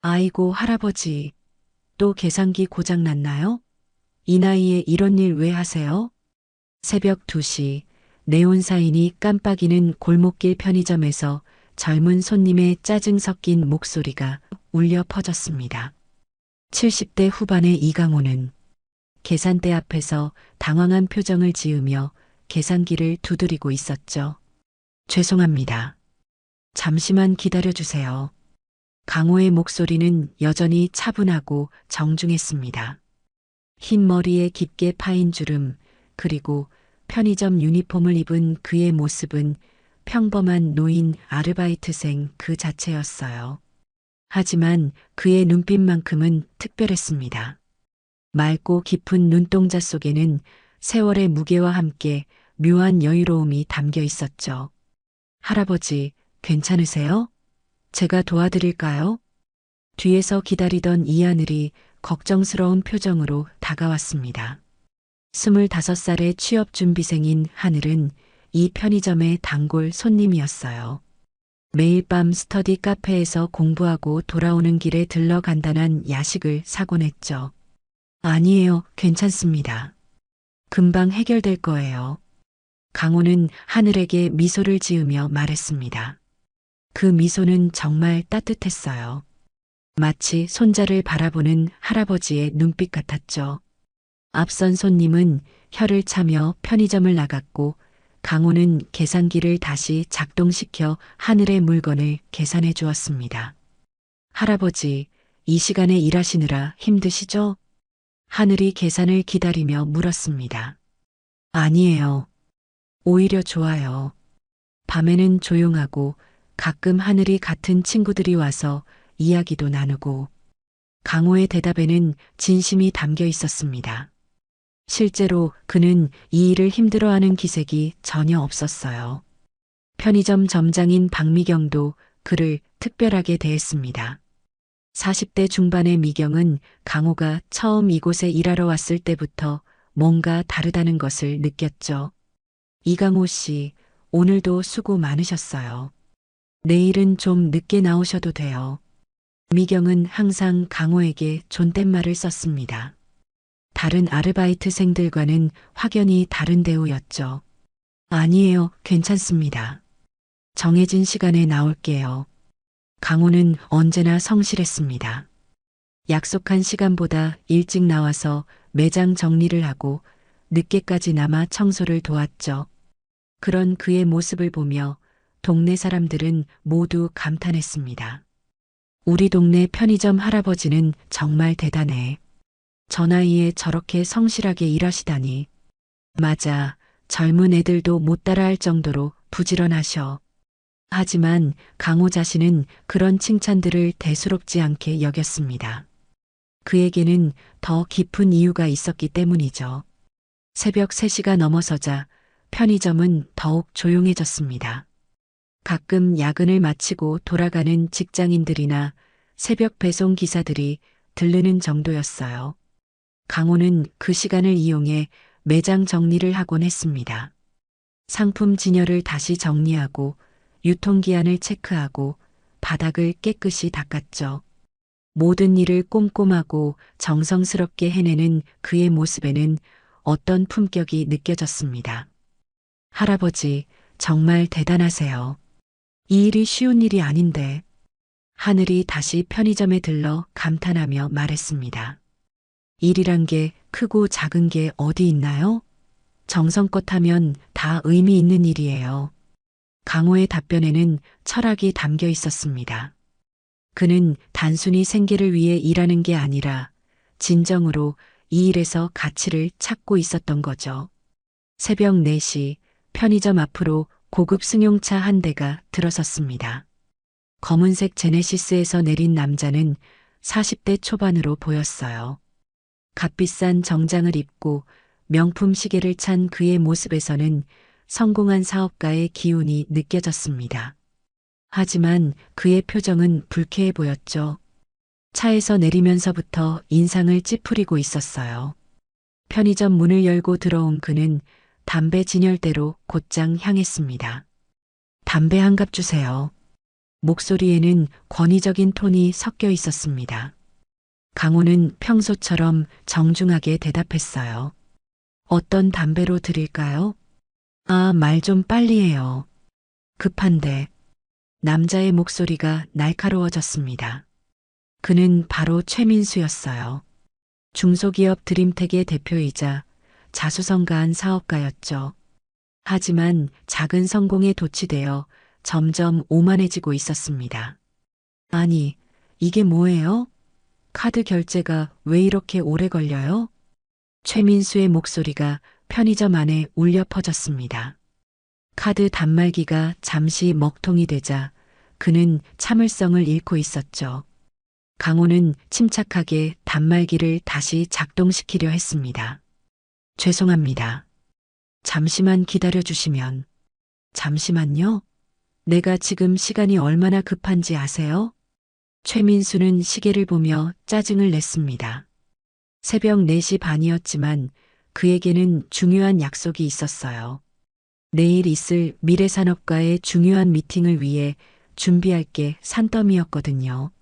아이고, 할아버지. 또 계산기 고장 났나요? 이 나이에 이런 일 왜 하세요? 새벽 2시, 네온사인이 깜빡이는 골목길 편의점에서 젊은 손님의 짜증 섞인 목소리가 울려 퍼졌습니다. 70대 후반의 이강호는 계산대 앞에서 당황한 표정을 지으며 계산기를 두드리고 있었죠. 죄송합니다. 잠시만 기다려주세요. 강호의 목소리는 여전히 차분하고 정중했습니다. 흰 머리에 깊게 파인 주름, 그리고 편의점 유니폼을 입은 그의 모습은 평범한 노인 아르바이트생 그 자체였어요. 하지만 그의 눈빛만큼은 특별했습니다. 맑고 깊은 눈동자 속에는 세월의 무게와 함께 묘한 여유로움이 담겨 있었죠. 할아버지, 괜찮으세요? 제가 도와드릴까요? 뒤에서 기다리던 이하늘이 걱정스러운 표정으로 다가왔습니다. 25살의 취업준비생인 하늘은 이 편의점의 단골 손님이었어요. 매일 밤 스터디 카페에서 공부하고 돌아오는 길에 들러 간단한 야식을 사곤 했죠. 아니에요, 괜찮습니다. 금방 해결될 거예요. 강호는 하늘에게 미소를 지으며 말했습니다. 그 미소는 정말 따뜻했어요. 마치 손자를 바라보는 할아버지의 눈빛 같았죠. 앞선 손님은 혀를 차며 편의점을 나갔고 강호는 계산기를 다시 작동시켜 하늘의 물건을 계산해 주었습니다. 할아버지, 이 시간에 일하시느라 힘드시죠? 하늘이 계산을 기다리며 물었습니다. 아니에요. 오히려 좋아요. 밤에는 조용하고 가끔 하늘이 같은 친구들이 와서 이야기도 나누고 강호의 대답에는 진심이 담겨 있었습니다. 실제로 그는 이 일을 힘들어하는 기색이 전혀 없었어요. 편의점 점장인 박미경도 그를 특별하게 대했습니다. 40대 중반의 미경은 강호가 처음 이곳에 일하러 왔을 때부터 뭔가 다르다는 것을 느꼈죠. 이강호 씨, 오늘도 수고 많으셨어요. 내일은 좀 늦게 나오셔도 돼요. 미경은 항상 강호에게 존댓말을 썼습니다. 다른 아르바이트생들과는 확연히 다른 대우였죠. 아니에요, 괜찮습니다. 정해진 시간에 나올게요. 강호는 언제나 성실했습니다. 약속한 시간보다 일찍 나와서 매장 정리를 하고 늦게까지 남아 청소를 도왔죠. 그런 그의 모습을 보며 동네 사람들은 모두 감탄했습니다. 우리 동네 편의점 할아버지는 정말 대단해. 저 나이에 저렇게 성실하게 일하시다니. 맞아, 젊은 애들도 못 따라할 정도로 부지런하셔. 하지만 강호 자신은 그런 칭찬들을 대수롭지 않게 여겼습니다. 그에게는 더 깊은 이유가 있었기 때문이죠. 새벽 3시가 넘어서자 편의점은 더욱 조용해졌습니다. 가끔 야근을 마치고 돌아가는 직장인들이나 새벽 배송 기사들이 들르는 정도였어요. 강호는 그 시간을 이용해 매장 정리를 하곤 했습니다. 상품 진열을 다시 정리하고 유통기한을 체크하고 바닥을 깨끗이 닦았죠. 모든 일을 꼼꼼하고 정성스럽게 해내는 그의 모습에는 어떤 품격이 느껴졌습니다. 할아버지, 정말 대단하세요. 이 일이 쉬운 일이 아닌데. 하늘이 다시 편의점에 들러 감탄하며 말했습니다. 일이란 게 크고 작은 게 어디 있나요? 정성껏 하면 다 의미 있는 일이에요. 강호의 답변에는 철학이 담겨 있었습니다. 그는 단순히 생계를 위해 일하는 게 아니라 진정으로 이 일에서 가치를 찾고 있었던 거죠. 새벽 4시 편의점 앞으로 고급 승용차 한 대가 들어섰습니다. 검은색 제네시스에서 내린 남자는 40대 초반으로 보였어요. 값비싼 정장을 입고 명품 시계를 찬 그의 모습에서는 성공한 사업가의 기운이 느껴졌습니다. 하지만 그의 표정은 불쾌해 보였죠. 차에서 내리면서부터 인상을 찌푸리고 있었어요. 편의점 문을 열고 들어온 그는 담배 진열대로 곧장 향했습니다. 담배 한 갑 주세요. 목소리에는 권위적인 톤이 섞여 있었습니다. 강호는 평소처럼 정중하게 대답했어요. 어떤 담배로 드릴까요? 아, 말 좀 빨리 해요. 급한데. 남자의 목소리가 날카로워졌습니다. 그는 바로 최민수였어요. 중소기업 드림텍의 대표이자 자수성가한 사업가였죠. 하지만 작은 성공에 도취되어 점점 오만해지고 있었습니다. 아니, 이게 뭐예요? 카드 결제가 왜 이렇게 오래 걸려요? 최민수의 목소리가 편의점 안에 울려 퍼졌습니다. 카드 단말기가 잠시 먹통이 되자 그는 참을성을 잃고 있었죠. 강호는 침착하게 단말기를 다시 작동시키려 했습니다. 죄송합니다. 잠시만 기다려 주시면. 잠시만요? 내가 지금 시간이 얼마나 급한지 아세요? 최민수는 시계를 보며 짜증을 냈습니다. 새벽 4시 반이었지만 그에게는 중요한 약속이 있었어요. 내일 있을 미래산업과의 중요한 미팅을 위해 준비할 게 산더미였거든요.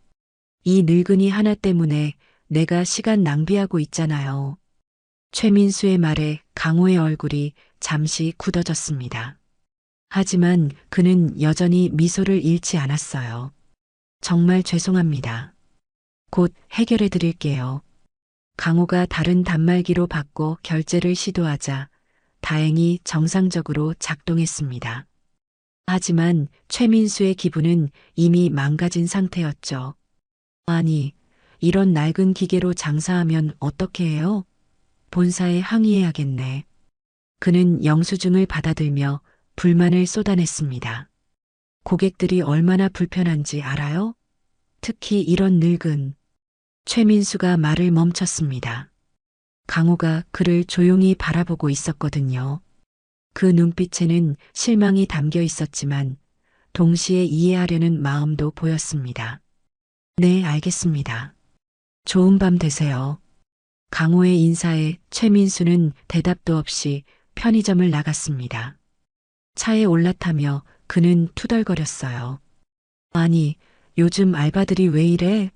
이 늙은이 하나 때문에 내가 시간 낭비하고 있잖아요. 최민수의 말에 강호의 얼굴이 잠시 굳어졌습니다. 하지만 그는 여전히 미소를 잃지 않았어요. 정말 죄송합니다. 곧 해결해 드릴게요. 강호가 다른 단말기로 바꿔 결제를 시도하자 다행히 정상적으로 작동했습니다. 하지만 최민수의 기분은 이미 망가진 상태였죠. 아니, 이런 낡은 기계로 장사하면 어떻게 해요? 본사에 항의해야겠네. 그는 영수증을 받아들며 불만을 쏟아냈습니다. 고객들이 얼마나 불편한지 알아요? 특히 이런 늙은. 최민수가 말을 멈췄습니다. 강호가 그를 조용히 바라보고 있었거든요. 그 눈빛에는 실망이 담겨 있었지만 동시에 이해하려는 마음도 보였습니다. 네, 알겠습니다. 좋은 밤 되세요. 강호의 인사에 최민수는 대답도 없이 편의점을 나갔습니다. 차에 올라타며 그는 투덜거렸어요. 아니, 요즘 알바들이 왜 이래?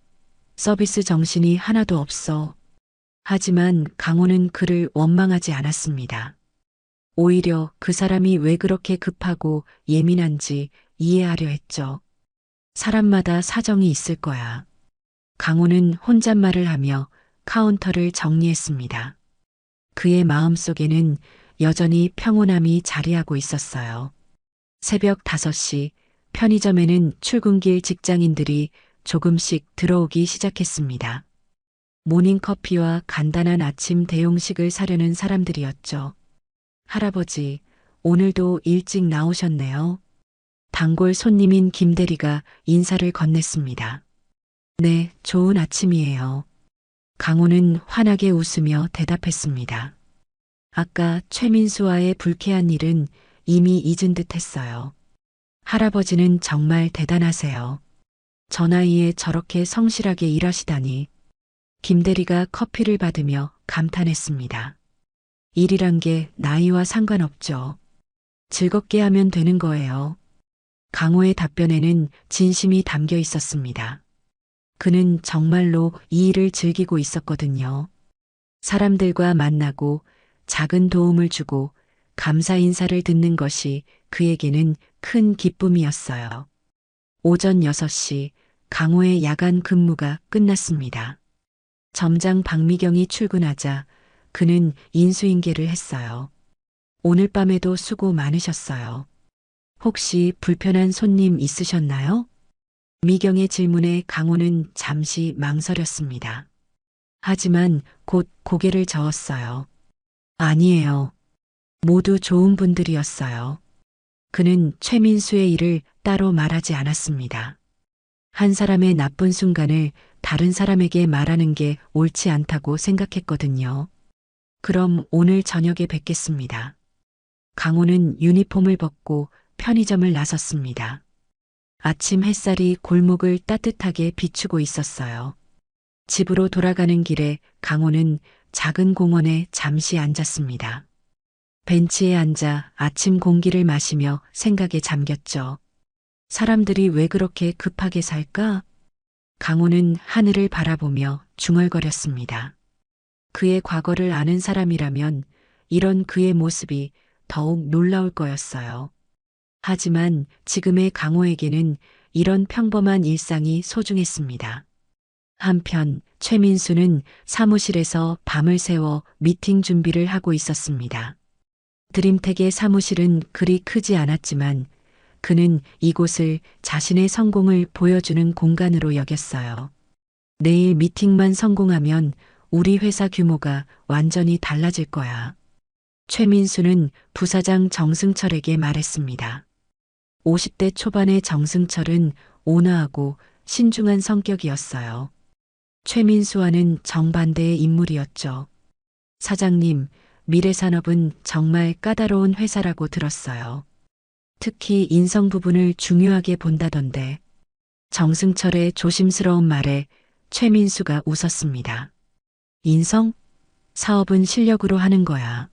서비스 정신이 하나도 없어. 하지만 강호는 그를 원망하지 않았습니다. 오히려 그 사람이 왜 그렇게 급하고 예민한지 이해하려 했죠. 사람마다 사정이 있을 거야. 강호는 혼잣말을 하며 카운터를 정리했습니다. 그의 마음속에는 여전히 평온함이 자리하고 있었어요. 새벽 5시 편의점에는 출근길 직장인들이 조금씩 들어오기 시작했습니다. 모닝커피와 간단한 아침 대용식을 사려는 사람들이었죠. 할아버지, 오늘도 일찍 나오셨네요. 단골 손님인 김대리가 인사를 건넸습니다. 네, 좋은 아침이에요. 강호는 환하게 웃으며 대답했습니다. 아까 최민수와의 불쾌한 일은 이미 잊은 듯 했어요. 할아버지는 정말 대단하세요. 저 나이에 저렇게 성실하게 일하시다니. 김대리가 커피를 받으며 감탄했습니다. 일이란 게 나이와 상관없죠. 즐겁게 하면 되는 거예요. 강호의 답변에는 진심이 담겨 있었습니다. 그는 정말로 이 일을 즐기고 있었거든요. 사람들과 만나고 작은 도움을 주고 감사 인사를 듣는 것이 그에게는 큰 기쁨이었어요. 오전 6시 강호의 야간 근무가 끝났습니다. 점장 박미경이 출근하자 그는 인수인계를 했어요. 오늘 밤에도 수고 많으셨어요. 혹시 불편한 손님 있으셨나요? 미경의 질문에 강호는 잠시 망설였습니다. 하지만 곧 고개를 저었어요. 아니에요. 모두 좋은 분들이었어요. 그는 최민수의 일을 따로 말하지 않았습니다. 한 사람의 나쁜 순간을 다른 사람에게 말하는 게 옳지 않다고 생각했거든요. 그럼 오늘 저녁에 뵙겠습니다. 강호는 유니폼을 벗고 편의점을 나섰습니다. 아침 햇살이 골목을 따뜻하게 비추고 있었어요. 집으로 돌아가는 길에 강호는 작은 공원에 잠시 앉았습니다. 벤치에 앉아 아침 공기를 마시며 생각에 잠겼죠. 사람들이 왜 그렇게 급하게 살까? 강호는 하늘을 바라보며 중얼거렸습니다. 그의 과거를 아는 사람이라면 이런 그의 모습이 더욱 놀라울 거였어요. 하지만 지금의 강호에게는 이런 평범한 일상이 소중했습니다. 한편 최민수는 사무실에서 밤을 새워 미팅 준비를 하고 있었습니다. 드림텍의 사무실은 그리 크지 않았지만 그는 이곳을 자신의 성공을 보여주는 공간으로 여겼어요. 내일 미팅만 성공하면 우리 회사 규모가 완전히 달라질 거야. 최민수는 부사장 정승철에게 말했습니다. 50대 초반의 정승철은 온화하고 신중한 성격이었어요. 최민수와는 정반대의 인물이었죠. 사장님, 미래산업은 정말 까다로운 회사라고 들었어요. 특히 인성 부분을 중요하게 본다던데. 정승철의 조심스러운 말에 최민수가 웃었습니다. 인성? 사업은 실력으로 하는 거야.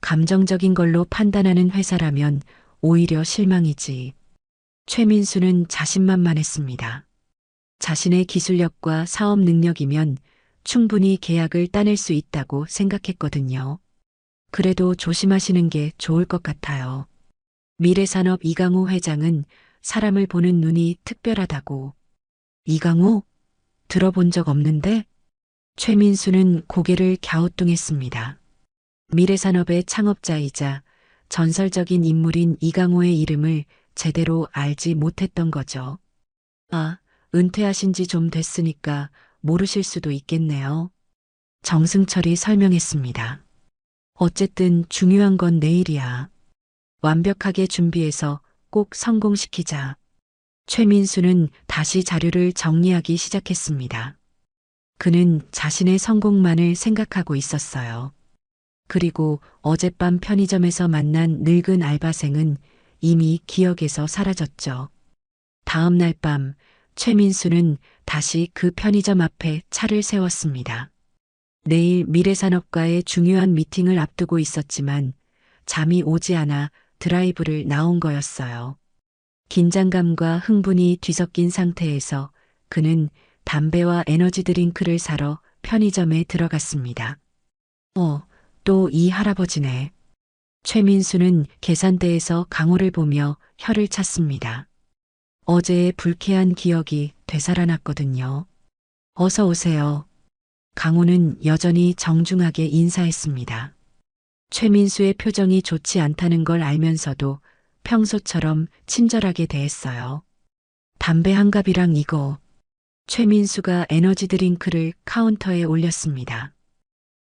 감정적인 걸로 판단하는 회사라면 오히려 실망이지. 최민수는 자신만만했습니다. 자신의 기술력과 사업 능력이면 충분히 계약을 따낼 수 있다고 생각했거든요. 그래도 조심하시는 게 좋을 것 같아요. 미래산업 이강호 회장은 사람을 보는 눈이 특별하다고. 이강호? 들어본 적 없는데? 최민수는 고개를 갸우뚱했습니다. 미래산업의 창업자이자 전설적인 인물인 이강호의 이름을 제대로 알지 못했던 거죠. 아, 은퇴하신 지 좀 됐으니까 모르실 수도 있겠네요. 정승철이 설명했습니다. 어쨌든 중요한 건 내일이야. 완벽하게 준비해서 꼭 성공시키자. 최민수는 다시 자료를 정리하기 시작했습니다. 그는 자신의 성공만을 생각하고 있었어요. 그리고 어젯밤 편의점에서 만난 늙은 알바생은 이미 기억에서 사라졌죠. 다음 날 밤 최민수는 다시 그 편의점 앞에 차를 세웠습니다. 내일 미래산업과의 중요한 미팅을 앞두고 있었지만 잠이 오지 않아 드라이브를 나온 거였어요. 긴장감과 흥분이 뒤섞인 상태에서 그는 담배와 에너지 드링크를 사러 편의점에 들어갔습니다. 또 이 할아버지네. 최민수는 계산대에서 강호를 보며 혀를 찼습니다. 어제의 불쾌한 기억이 되살아났거든요. 어서 오세요. 강호는 여전히 정중하게 인사했습니다. 최민수의 표정이 좋지 않다는 걸 알면서도 평소처럼 친절하게 대했어요. 담배 한 갑이랑 이거. 최민수가 에너지 드링크를 카운터에 올렸습니다.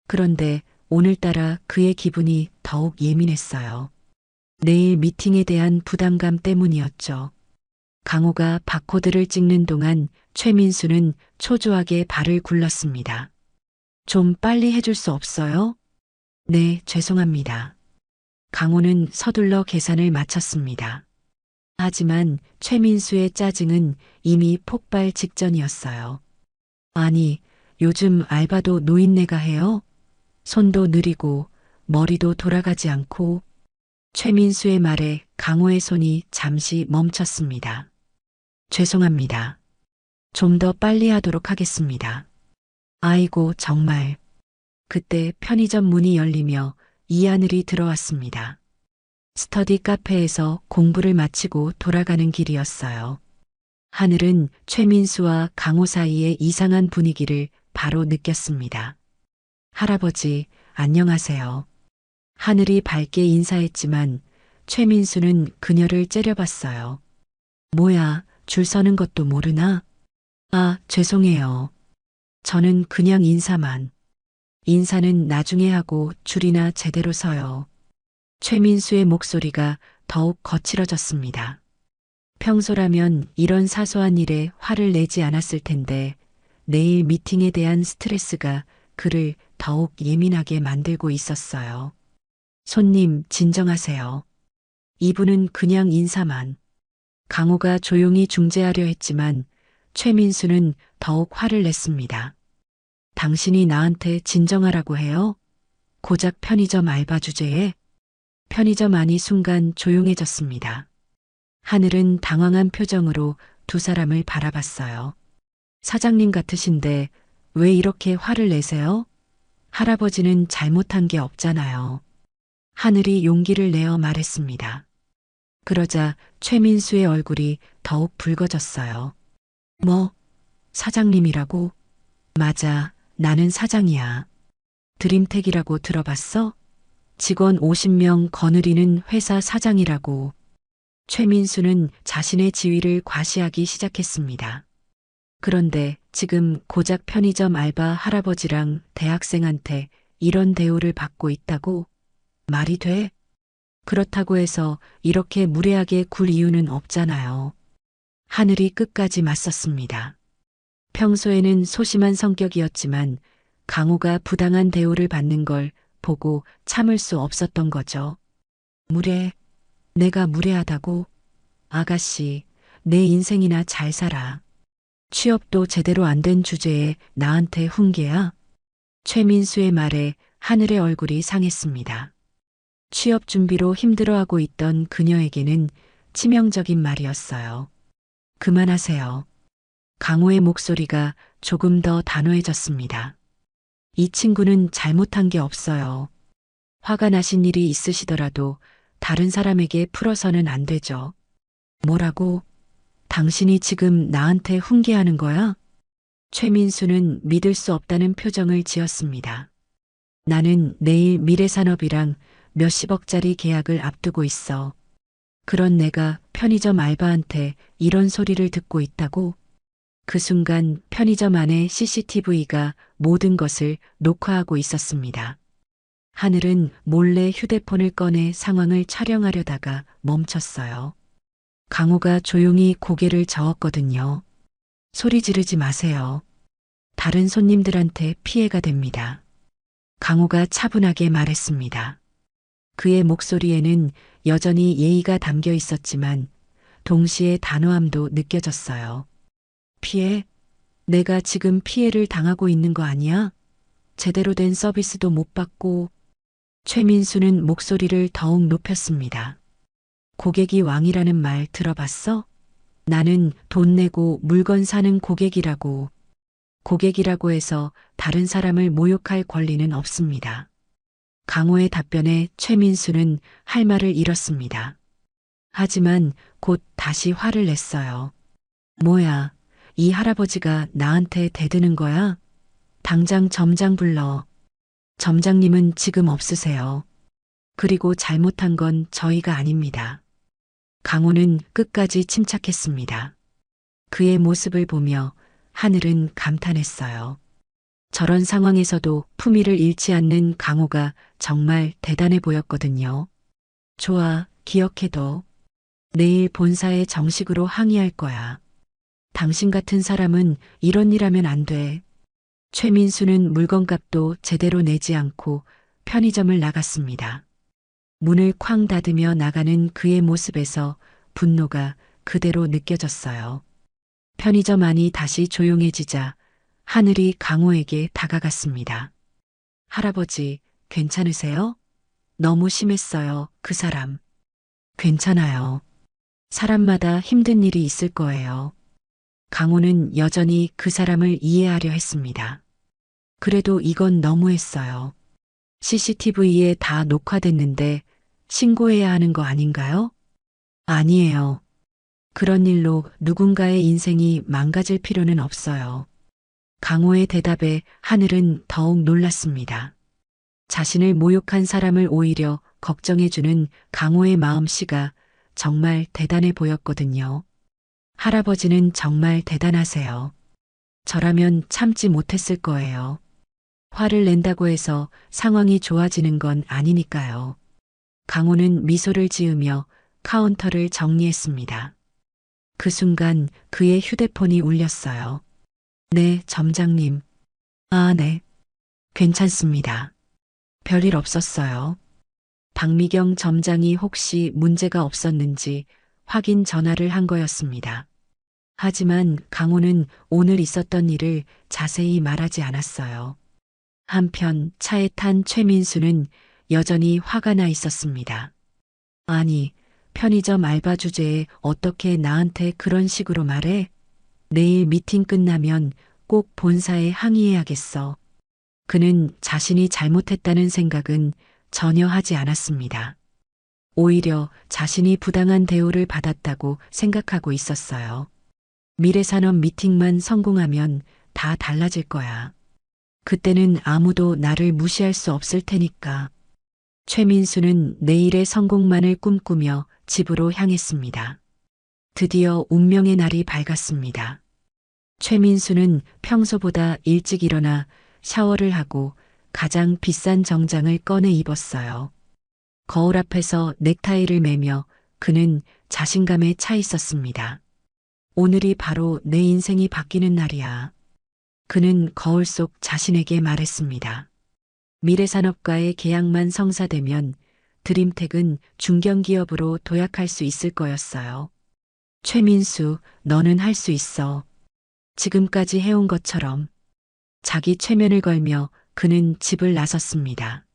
그런데 오늘따라 그의 기분이 더욱 예민했어요. 내일 미팅에 대한 부담감 때문이었죠. 강호가 바코드를 찍는 동안 최민수는 초조하게 발을 굴렀습니다. 좀 빨리 해줄 수 없어요? 네, 죄송합니다. 강호는 서둘러 계산을 마쳤습니다. 하지만 최민수의 짜증은 이미 폭발 직전이었어요. 아니, 요즘 알바도 노인네가 해요? 손도 느리고 머리도 돌아가지 않고. 최민수의 말에 강호의 손이 잠시 멈췄습니다. 죄송합니다. 좀 더 빨리 하도록 하겠습니다. 아이고, 정말. 그때 편의점 문이 열리며 이하늘이 들어왔습니다. 스터디 카페에서 공부를 마치고 돌아가는 길이었어요. 하늘은 최민수와 강호 사이의 이상한 분위기를 바로 느꼈습니다. 할아버지, 안녕하세요. 하늘이 밝게 인사했지만 최민수는 그녀를 째려봤어요. 뭐야, 줄 서는 것도 모르나? 아, 죄송해요. 저는 그냥 인사만. 인사는 나중에 하고 줄이나 제대로 서요. 최민수의 목소리가 더욱 거칠어졌습니다. 평소라면 이런 사소한 일에 화를 내지 않았을 텐데 내일 미팅에 대한 스트레스가 그를 더욱 예민하게 만들고 있었어요. 손님, 진정하세요. 이분은 그냥 인사만. 강호가 조용히 중재하려 했지만 최민수는 더욱 화를 냈습니다. 당신이 나한테 진정하라고 해요? 고작 편의점 알바 주제에? 편의점 안이 순간 조용해졌습니다. 하늘은 당황한 표정으로 두 사람을 바라봤어요. 사장님 같으신데 왜 이렇게 화를 내세요? 할아버지는 잘못한 게 없잖아요. 하늘이 용기를 내어 말했습니다. 그러자 최민수의 얼굴이 더욱 붉어졌어요. 뭐, 사장님이라고? 맞아, 나는 사장이야. 드림텍이라고 들어봤어? 직원 50명 거느리는 회사 사장이라고. 최민수는 자신의 지위를 과시하기 시작했습니다. 그런데 지금 고작 편의점 알바 할아버지랑 대학생한테 이런 대우를 받고 있다고? 말이 돼? 그렇다고 해서 이렇게 무례하게 굴 이유는 없잖아요. 하늘이 끝까지 맞섰습니다. 평소에는 소심한 성격이었지만 강호가 부당한 대우를 받는 걸 보고 참을 수 없었던 거죠. 무례, 내가 무례하다고? 아가씨, 내 인생이나 잘 살아. 취업도 제대로 안 된 주제에 나한테 훈계야? 최민수의 말에 하늘의 얼굴이 상했습니다. 취업 준비로 힘들어하고 있던 그녀에게는 치명적인 말이었어요. 그만하세요. 강호의 목소리가 조금 더 단호해졌습니다. 이 친구는 잘못한 게 없어요. 화가 나신 일이 있으시더라도 다른 사람에게 풀어서는 안 되죠. 뭐라고? 당신이 지금 나한테 훈계하는 거야? 최민수는 믿을 수 없다는 표정을 지었습니다. 나는 내일 미래산업이랑 몇십억짜리 계약을 앞두고 있어. 그런 내가 편의점 알바한테 이런 소리를 듣고 있다고? 그 순간 편의점 안에 CCTV가 모든 것을 녹화하고 있었습니다. 하늘은 몰래 휴대폰을 꺼내 상황을 촬영하려다가 멈췄어요. 강호가 조용히 고개를 저었거든요. 소리 지르지 마세요. 다른 손님들한테 피해가 됩니다. 강호가 차분하게 말했습니다. 그의 목소리에는 여전히 예의가 담겨 있었지만 동시에 단호함도 느껴졌어요. 피해? 내가 지금 피해를 당하고 있는 거 아니야? 제대로 된 서비스도 못 받고. 최민수는 목소리를 더욱 높였습니다. 고객이 왕이라는 말 들어봤어? 나는 돈 내고 물건 사는 고객이라고. 고객이라고 해서 다른 사람을 모욕할 권리는 없습니다. 강호의 답변에 최민수는 할 말을 잃었습니다. 하지만 곧 다시 화를 냈어요. 뭐야, 이 할아버지가 나한테 대드는 거야? 당장 점장 불러. 점장님은 지금 없으세요. 그리고 잘못한 건 저희가 아닙니다. 강호는 끝까지 침착했습니다. 그의 모습을 보며 하늘은 감탄했어요. 저런 상황에서도 품위를 잃지 않는 강호가 정말 대단해 보였거든요. 좋아, 기억해둬. 내일 본사에 정식으로 항의할 거야. 당신 같은 사람은 이런 일 하면 안 돼. 최민수는 물건값도 제대로 내지 않고 편의점을 나갔습니다. 문을 쾅 닫으며 나가는 그의 모습에서 분노가 그대로 느껴졌어요. 편의점 안이 다시 조용해지자 하늘이 강호에게 다가갔습니다. 할아버지, 괜찮으세요? 너무 심했어요, 그 사람. 괜찮아요. 사람마다 힘든 일이 있을 거예요. 강호는 여전히 그 사람을 이해하려 했습니다. 그래도 이건 너무했어요. CCTV에 다 녹화됐는데 신고해야 하는 거 아닌가요? 아니에요. 그런 일로 누군가의 인생이 망가질 필요는 없어요. 강호의 대답에 하늘은 더욱 놀랐습니다. 자신을 모욕한 사람을 오히려 걱정해주는 강호의 마음씨가 정말 대단해 보였거든요. 할아버지는 정말 대단하세요. 저라면 참지 못했을 거예요. 화를 낸다고 해서 상황이 좋아지는 건 아니니까요. 강호는 미소를 지으며 카운터를 정리했습니다. 그 순간 그의 휴대폰이 울렸어요. 네, 점장님. 아, 네. 괜찮습니다. 별일 없었어요. 박미경 점장이 혹시 문제가 없었는지 확인 전화를 한 거였습니다. 하지만 강호는 오늘 있었던 일을 자세히 말하지 않았어요. 한편 차에 탄 최민수는 여전히 화가 나 있었습니다. 아니, 편의점 알바 주제에 어떻게 나한테 그런 식으로 말해? 내일 미팅 끝나면 꼭 본사에 항의해야겠어. 그는 자신이 잘못했다는 생각은 전혀 하지 않았습니다. 오히려 자신이 부당한 대우를 받았다고 생각하고 있었어요. 미래산업 미팅만 성공하면 다 달라질 거야. 그때는 아무도 나를 무시할 수 없을 테니까. 최민수는 내일의 성공만을 꿈꾸며 집으로 향했습니다. 드디어 운명의 날이 밝았습니다. 최민수는 평소보다 일찍 일어나 샤워를 하고 가장 비싼 정장을 꺼내 입었어요. 거울 앞에서 넥타이를 매며 그는 자신감에 차 있었습니다. 오늘이 바로 내 인생이 바뀌는 날이야. 그는 거울 속 자신에게 말했습니다. 미래산업과의 계약만 성사되면 드림텍은 중견기업으로 도약할 수 있을 거였어요. 최민수, 너는 할 수 있어. 지금까지 해온 것처럼. 자기 최면을 걸며 그는 집을 나섰습니다.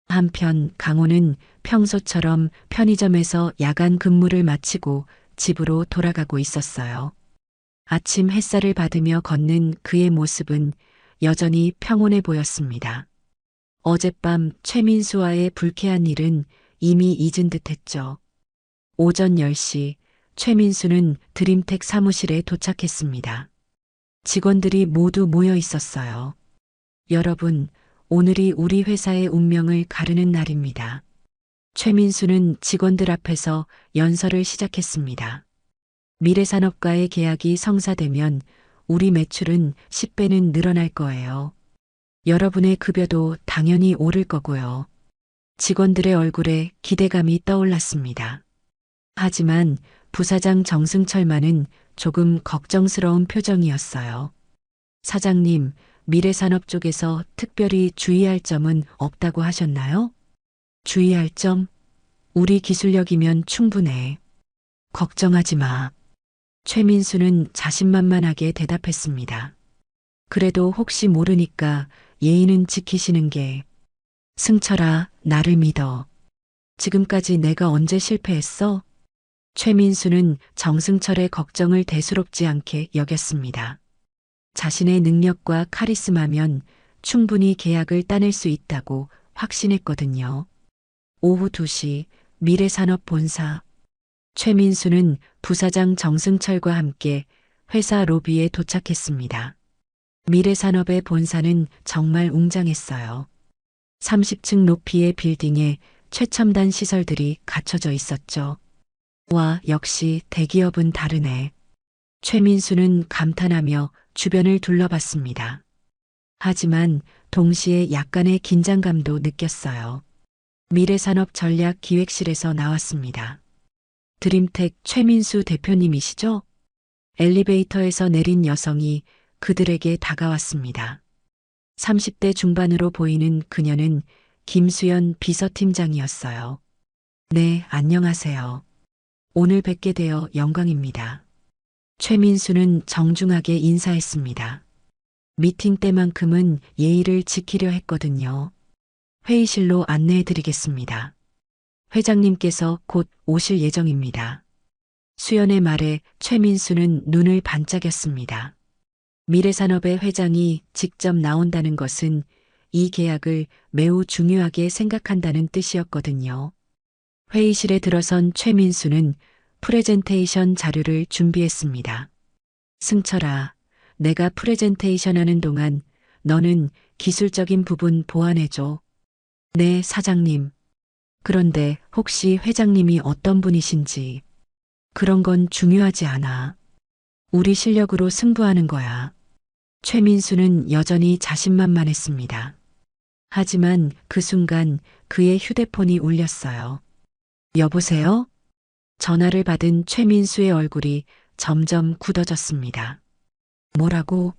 한편 강호는 평소처럼 편의점에서 야간 근무를 마치고 집으로 돌아가고 있었어요. 아침 햇살을 받으며 걷는 그의 모습은 여전히 평온해 보였습니다. 어젯밤 최민수와의 불쾌한 일은 이미 잊은 듯했죠. 오전 10시 최민수는 드림텍 사무실에 도착했습니다. 직원들이 모두 모여 있었어요. 여러분, 오늘이 우리 회사의 운명을 가르는 날입니다. 최민수는 직원들 앞에서 연설을 시작했습니다. 미래산업과의 계약이 성사되면 우리 매출은 10배는 늘어날 거예요. 여러분의 급여도 당연히 오를 거고요. 직원들의 얼굴에 기대감이 떠올랐습니다. 하지만 부사장 정승철만은 조금 걱정스러운 표정이었어요. 사장님, 미래산업 쪽에서 특별히 주의할 점은 없다고 하셨나요? 주의할 점? 우리 기술력이면 충분해. 걱정하지 마. 최민수는 자신만만하게 대답했습니다. 그래도 혹시 모르니까 예의는 지키시는 게. 승철아, 나를 믿어. 지금까지 내가 언제 실패했어? 최민수는 정승철의 걱정을 대수롭지 않게 여겼습니다. 자신의 능력과 카리스마면 충분히 계약을 따낼 수 있다고 확신했거든요. 오후 2시 미래산업 본사. 최민수는 부사장 정승철과 함께 회사 로비에 도착했습니다. 미래산업의 본사는 정말 웅장했어요. 30층 높이의 빌딩에 최첨단 시설들이 갖춰져 있었죠. 와, 역시 대기업은 다르네. 최민수는 감탄하며 주변을 둘러봤습니다. 하지만 동시에 약간의 긴장감도 느꼈어요. 미래산업 전략 기획실에서 나왔습니다. 드림텍 최민수 대표님이시죠? 엘리베이터에서 내린 여성이 그들에게 다가왔습니다. 30대 중반으로 보이는 그녀는 김수연 비서팀장이었어요. 네, 안녕하세요. 오늘 뵙게 되어 영광입니다. 최민수는 정중하게 인사했습니다. 미팅 때만큼은 예의를 지키려 했거든요. 회의실로 안내해 드리겠습니다. 회장님께서 곧 오실 예정입니다. 수연의 말에 최민수는 눈을 반짝였습니다. 미래산업의 회장이 직접 나온다는 것은 이 계약을 매우 중요하게 생각한다는 뜻이었거든요. 회의실에 들어선 최민수는 프레젠테이션 자료를 준비했습니다. 승철아, 내가 프레젠테이션 하는 동안 너는 기술적인 부분 보완해줘. 네, 사장님. 그런데 혹시 회장님이 어떤 분이신지 그런 건 중요하지 않아. 우리 실력으로 승부하는 거야. 최민수는 여전히 자신만만했습니다. 하지만 그 순간 그의 휴대폰이 울렸어요. 여보세요? 전화를 받은 최민수의 얼굴이 점점 굳어졌습니다. 뭐라고?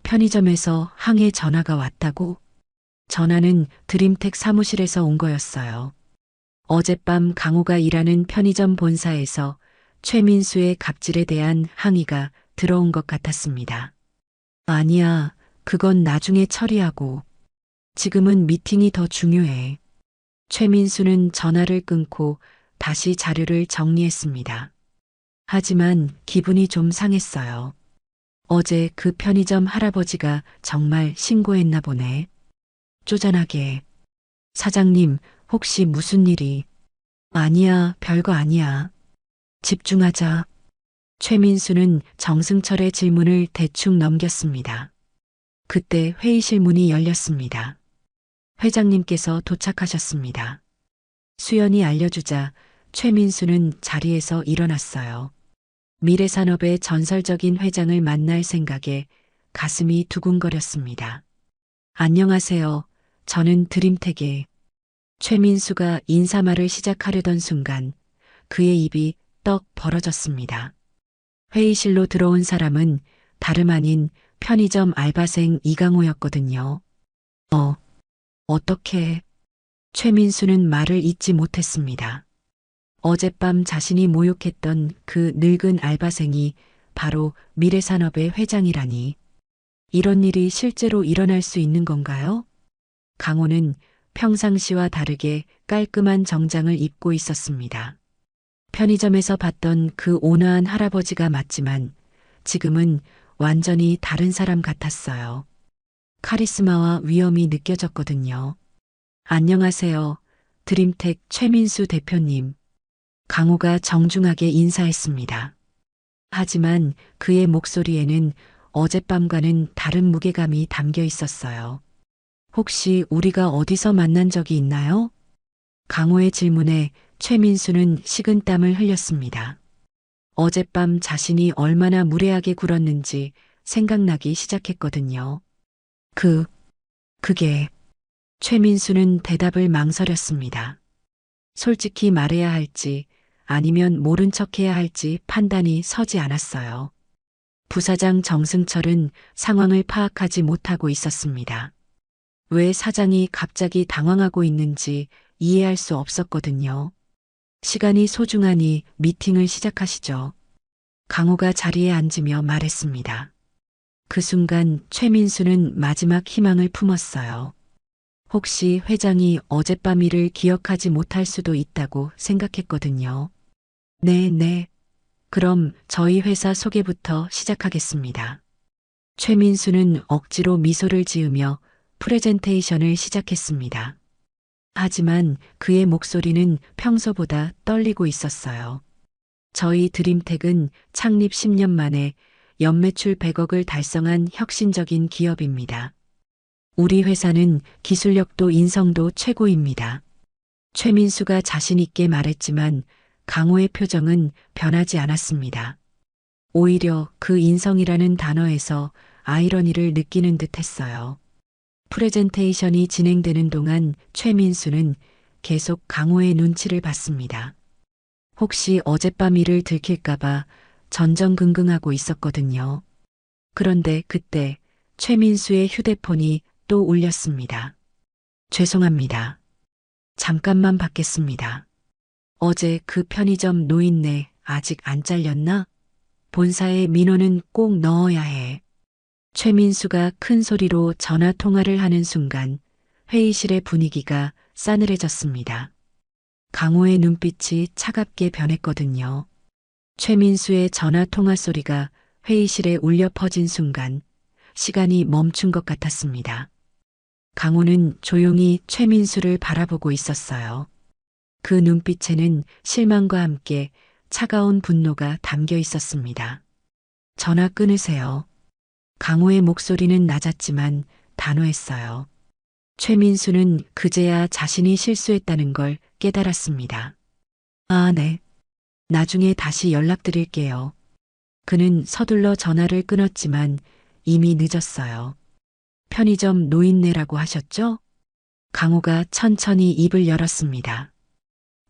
편의점에서 항해 전화가 왔다고? 전화는 드림텍 사무실에서 온 거였어요. 어젯밤 강호가 일하는 편의점 본사에서 최민수의 갑질에 대한 항의가 들어온 것 같았습니다. 아니야, 그건 나중에 처리하고. 지금은 미팅이 더 중요해. 최민수는 전화를 끊고 다시 자료를 정리했습니다. 하지만 기분이 좀 상했어요. 어제 그 편의점 할아버지가 정말 신고했나 보네. 쪼잔하게. 사장님, 혹시 무슨 일이? 아니야, 별거 아니야. 집중하자. 최민수는 정승철의 질문을 대충 넘겼습니다. 그때 회의실 문이 열렸습니다. 회장님께서 도착하셨습니다. 수연이 알려주자 최민수는 자리에서 일어났어요. 미래산업의 전설적인 회장을 만날 생각에 가슴이 두근거렸습니다. 안녕하세요. 저는 드림텍의 최민수가 인사말을 시작하려던 순간 그의 입이 떡 벌어졌습니다. 회의실로 들어온 사람은 다름 아닌 편의점 알바생 이강호였거든요. 어떻게? 최민수는 말을 잇지 못했습니다. 어젯밤 자신이 모욕했던 그 늙은 알바생이 바로 미래산업의 회장이라니. 이런 일이 실제로 일어날 수 있는 건가요? 강호는 평상시와 다르게 깔끔한 정장을 입고 있었습니다. 편의점에서 봤던 그 온화한 할아버지가 맞지만 지금은 완전히 다른 사람 같았어요. 카리스마와 위엄이 느껴졌거든요. 안녕하세요. 드림텍 최민수 대표님. 강호가 정중하게 인사했습니다. 하지만 그의 목소리에는 어젯밤과는 다른 무게감이 담겨 있었어요. 혹시 우리가 어디서 만난 적이 있나요? 강호의 질문에 최민수는 식은땀을 흘렸습니다. 어젯밤 자신이 얼마나 무례하게 굴었는지 생각나기 시작했거든요. 그게 최민수는 대답을 망설였습니다. 솔직히 말해야 할지 아니면 모른 척해야 할지 판단이 서지 않았어요. 부사장 정승철은 상황을 파악하지 못하고 있었습니다. 왜 사장이 갑자기 당황하고 있는지 이해할 수 없었거든요. 시간이 소중하니 미팅을 시작하시죠. 강호가 자리에 앉으며 말했습니다. 그 순간 최민수는 마지막 희망을 품었어요. 혹시 회장이 어젯밤 일을 기억하지 못할 수도 있다고 생각했거든요. 네. 그럼 저희 회사 소개부터 시작하겠습니다. 최민수는 억지로 미소를 지으며 프레젠테이션을 시작했습니다. 하지만 그의 목소리는 평소보다 떨리고 있었어요. 저희 드림텍은 창립 10년 만에 연매출 100억을 달성한 혁신적인 기업입니다. 우리 회사는 기술력도 인성도 최고입니다. 최민수가 자신 있게 말했지만 강호의 표정은 변하지 않았습니다. 오히려 그 인성이라는 단어에서 아이러니를 느끼는 듯 했어요. 프레젠테이션이 진행되는 동안 최민수는 계속 강호의 눈치를 봤습니다. 혹시 어젯밤 일을 들킬까봐 전전긍긍하고 있었거든요. 그런데 그때 최민수의 휴대폰이 또 울렸습니다. 죄송합니다. 잠깐만 받겠습니다. 어제 그 편의점 노인네 아직 안 잘렸나? 본사에 민원은 꼭 넣어야 해. 최민수가 큰 소리로 전화 통화를 하는 순간 회의실의 분위기가 싸늘해졌습니다. 강호의 눈빛이 차갑게 변했거든요. 최민수의 전화 통화 소리가 회의실에 울려 퍼진 순간 시간이 멈춘 것 같았습니다. 강호는 조용히 최민수를 바라보고 있었어요. 그 눈빛에는 실망과 함께 차가운 분노가 담겨 있었습니다. 전화 끊으세요. 강호의 목소리는 낮았지만 단호했어요. 최민수는 그제야 자신이 실수했다는 걸 깨달았습니다. 네. 나중에 다시 연락드릴게요. 그는 서둘러 전화를 끊었지만 이미 늦었어요. 편의점 노인네라고 하셨죠? 강호가 천천히 입을 열었습니다.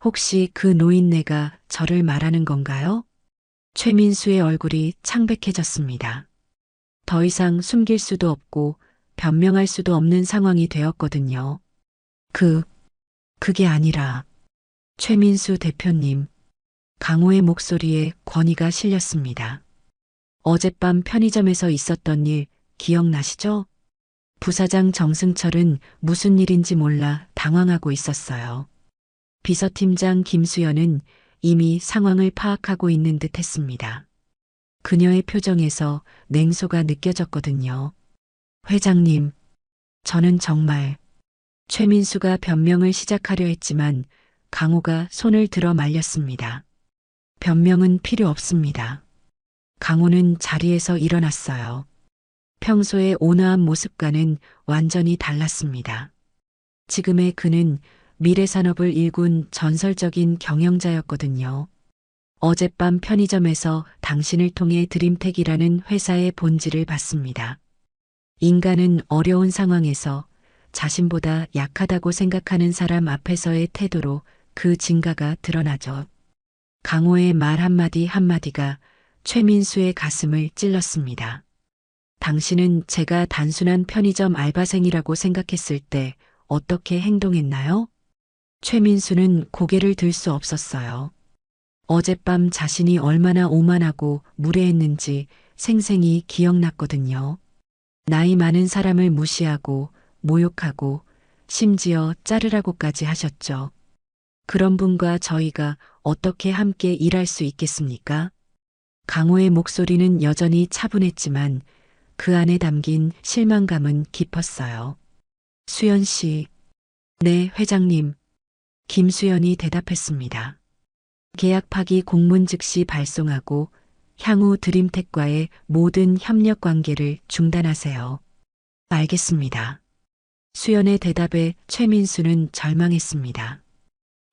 혹시 그 노인네가 저를 말하는 건가요? 최민수의 얼굴이 창백해졌습니다. 더 이상 숨길 수도 없고 변명할 수도 없는 상황이 되었거든요. 그게 아니라 최민수 대표님, 강호의 목소리에 권위가 실렸습니다. 어젯밤 편의점에서 있었던 일 기억나시죠? 부사장 정승철은 무슨 일인지 몰라 당황하고 있었어요. 비서팀장 김수연은 이미 상황을 파악하고 있는 듯 했습니다. 그녀의 표정에서 냉소가 느껴졌거든요. 회장님, 저는 정말 최민수가 변명을 시작하려 했지만 강호가 손을 들어 말렸습니다. 변명은 필요 없습니다. 강호는 자리에서 일어났어요. 평소의 온화한 모습과는 완전히 달랐습니다. 지금의 그는 미래산업을 일군 전설적인 경영자였거든요. 어젯밤 편의점에서 당신을 통해 드림텍이라는 회사의 본질을 봤습니다. 인간은 어려운 상황에서 자신보다 약하다고 생각하는 사람 앞에서의 태도로 그 진가가 드러나죠. 강호의 말 한마디 한마디가 최민수의 가슴을 찔렀습니다. 당신은 제가 단순한 편의점 알바생이라고 생각했을 때 어떻게 행동했나요? 최민수는 고개를 들 수 없었어요. 어젯밤 자신이 얼마나 오만하고 무례했는지 생생히 기억났거든요. 나이 많은 사람을 무시하고 모욕하고 심지어 자르라고까지 하셨죠. 그런 분과 저희가 어떻게 함께 일할 수 있겠습니까? 강호의 목소리는 여전히 차분했지만 그 안에 담긴 실망감은 깊었어요. 수연 씨. 네, 회장님. 김수연이 대답했습니다. 계약 파기 공문 즉시 발송하고 향후 드림텍과의 모든 협력 관계를 중단하세요. 알겠습니다. 수연의 대답에 최민수는 절망했습니다.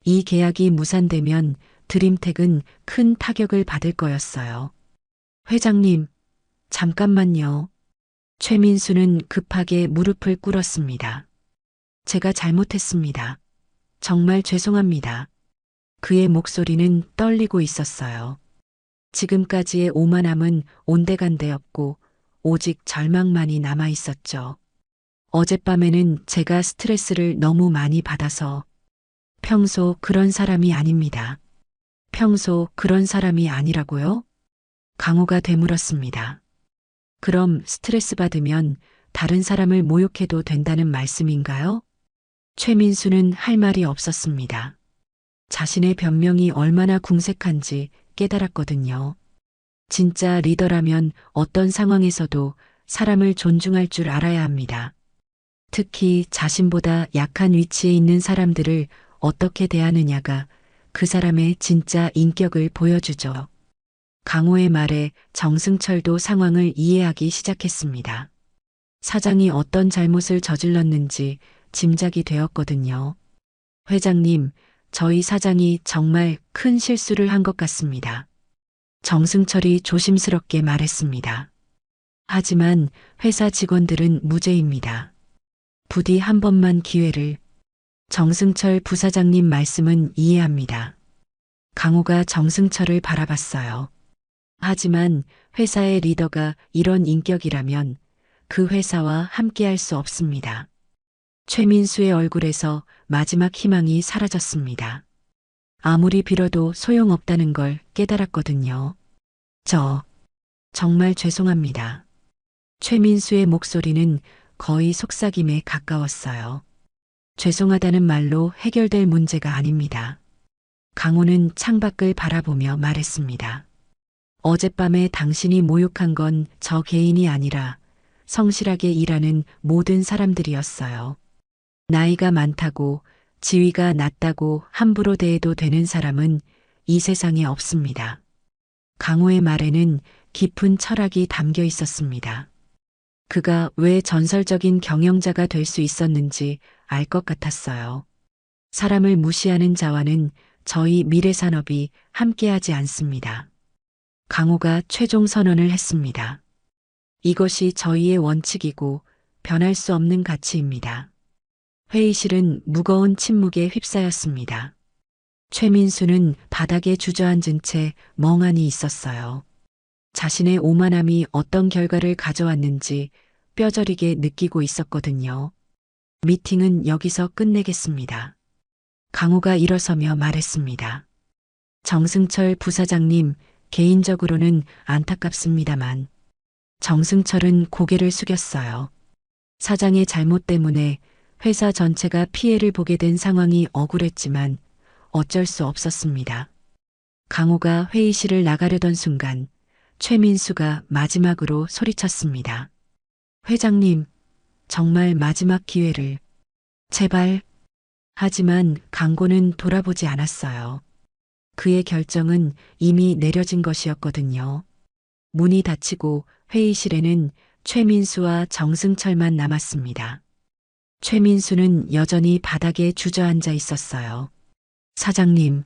이 계약이 무산되면 드림텍은 큰 타격을 받을 거였어요. 회장님, 잠깐만요. 최민수는 급하게 무릎을 꿇었습니다. 제가 잘못했습니다. 정말 죄송합니다. 그의 목소리는 떨리고 있었어요. 지금까지의 오만함은 온데간데였고 오직 절망만이 남아 있었죠. 어젯밤에는 제가 스트레스를 너무 많이 받아서 평소 그런 사람이 아닙니다. 평소 그런 사람이 아니라고요? 강호가 되물었습니다. 그럼 스트레스 받으면 다른 사람을 모욕해도 된다는 말씀인가요? 최민수는 할 말이 없었습니다. 자신의 변명이 얼마나 궁색한지 깨달았거든요. 진짜 리더라면 어떤 상황에서도 사람을 존중할 줄 알아야 합니다. 특히 자신보다 약한 위치에 있는 사람들을 어떻게 대하느냐가 그 사람의 진짜 인격을 보여주죠. 강호의 말에 정승철도 상황을 이해하기 시작했습니다. 사장이 어떤 잘못을 저질렀는지 짐작이 되었거든요. 회장님, 저희 사장이 정말 큰 실수를 한 것 같습니다. 정승철이 조심스럽게 말했습니다. 하지만 회사 직원들은 무죄입니다. 부디 한 번만 기회를. 정승철 부사장님 말씀은 이해합니다. 강호가 정승철을 바라봤어요. 하지만 회사의 리더가 이런 인격이라면 그 회사와 함께할 수 없습니다. 최민수의 얼굴에서 마지막 희망이 사라졌습니다. 아무리 빌어도 소용없다는 걸 깨달았거든요. 정말 죄송합니다. 최민수의 목소리는 거의 속삭임에 가까웠어요. 죄송하다는 말로 해결될 문제가 아닙니다. 강호는 창밖을 바라보며 말했습니다. 어젯밤에 당신이 모욕한 건 저 개인이 아니라 성실하게 일하는 모든 사람들이었어요. 나이가 많다고 지위가 낮다고 함부로 대해도 되는 사람은 이 세상에 없습니다. 강호의 말에는 깊은 철학이 담겨 있었습니다. 그가 왜 전설적인 경영자가 될 수 있었는지 알 것 같았어요. 사람을 무시하는 자와는 저희 미래산업이 함께하지 않습니다. 강호가 최종 선언을 했습니다. 이것이 저희의 원칙이고 변할 수 없는 가치입니다. 회의실은 무거운 침묵에 휩싸였습니다. 최민수는 바닥에 주저앉은 채 멍하니 있었어요. 자신의 오만함이 어떤 결과를 가져왔는지 뼈저리게 느끼고 있었거든요. 미팅은 여기서 끝내겠습니다. 강호가 일어서며 말했습니다. 정승철 부사장님, 개인적으로는 안타깝습니다만. 정승철은 고개를 숙였어요. 사장의 잘못 때문에 회사 전체가 피해를 보게 된 상황이 억울했지만 어쩔 수 없었습니다. 강호가 회의실을 나가려던 순간 최민수가 마지막으로 소리쳤습니다. 회장님, 정말 마지막 기회를. 제발. 하지만 강고는 돌아보지 않았어요. 그의 결정은 이미 내려진 것이었거든요. 문이 닫히고 회의실에는 최민수와 정승철만 남았습니다. 최민수는 여전히 바닥에 주저앉아 있었어요. 사장님.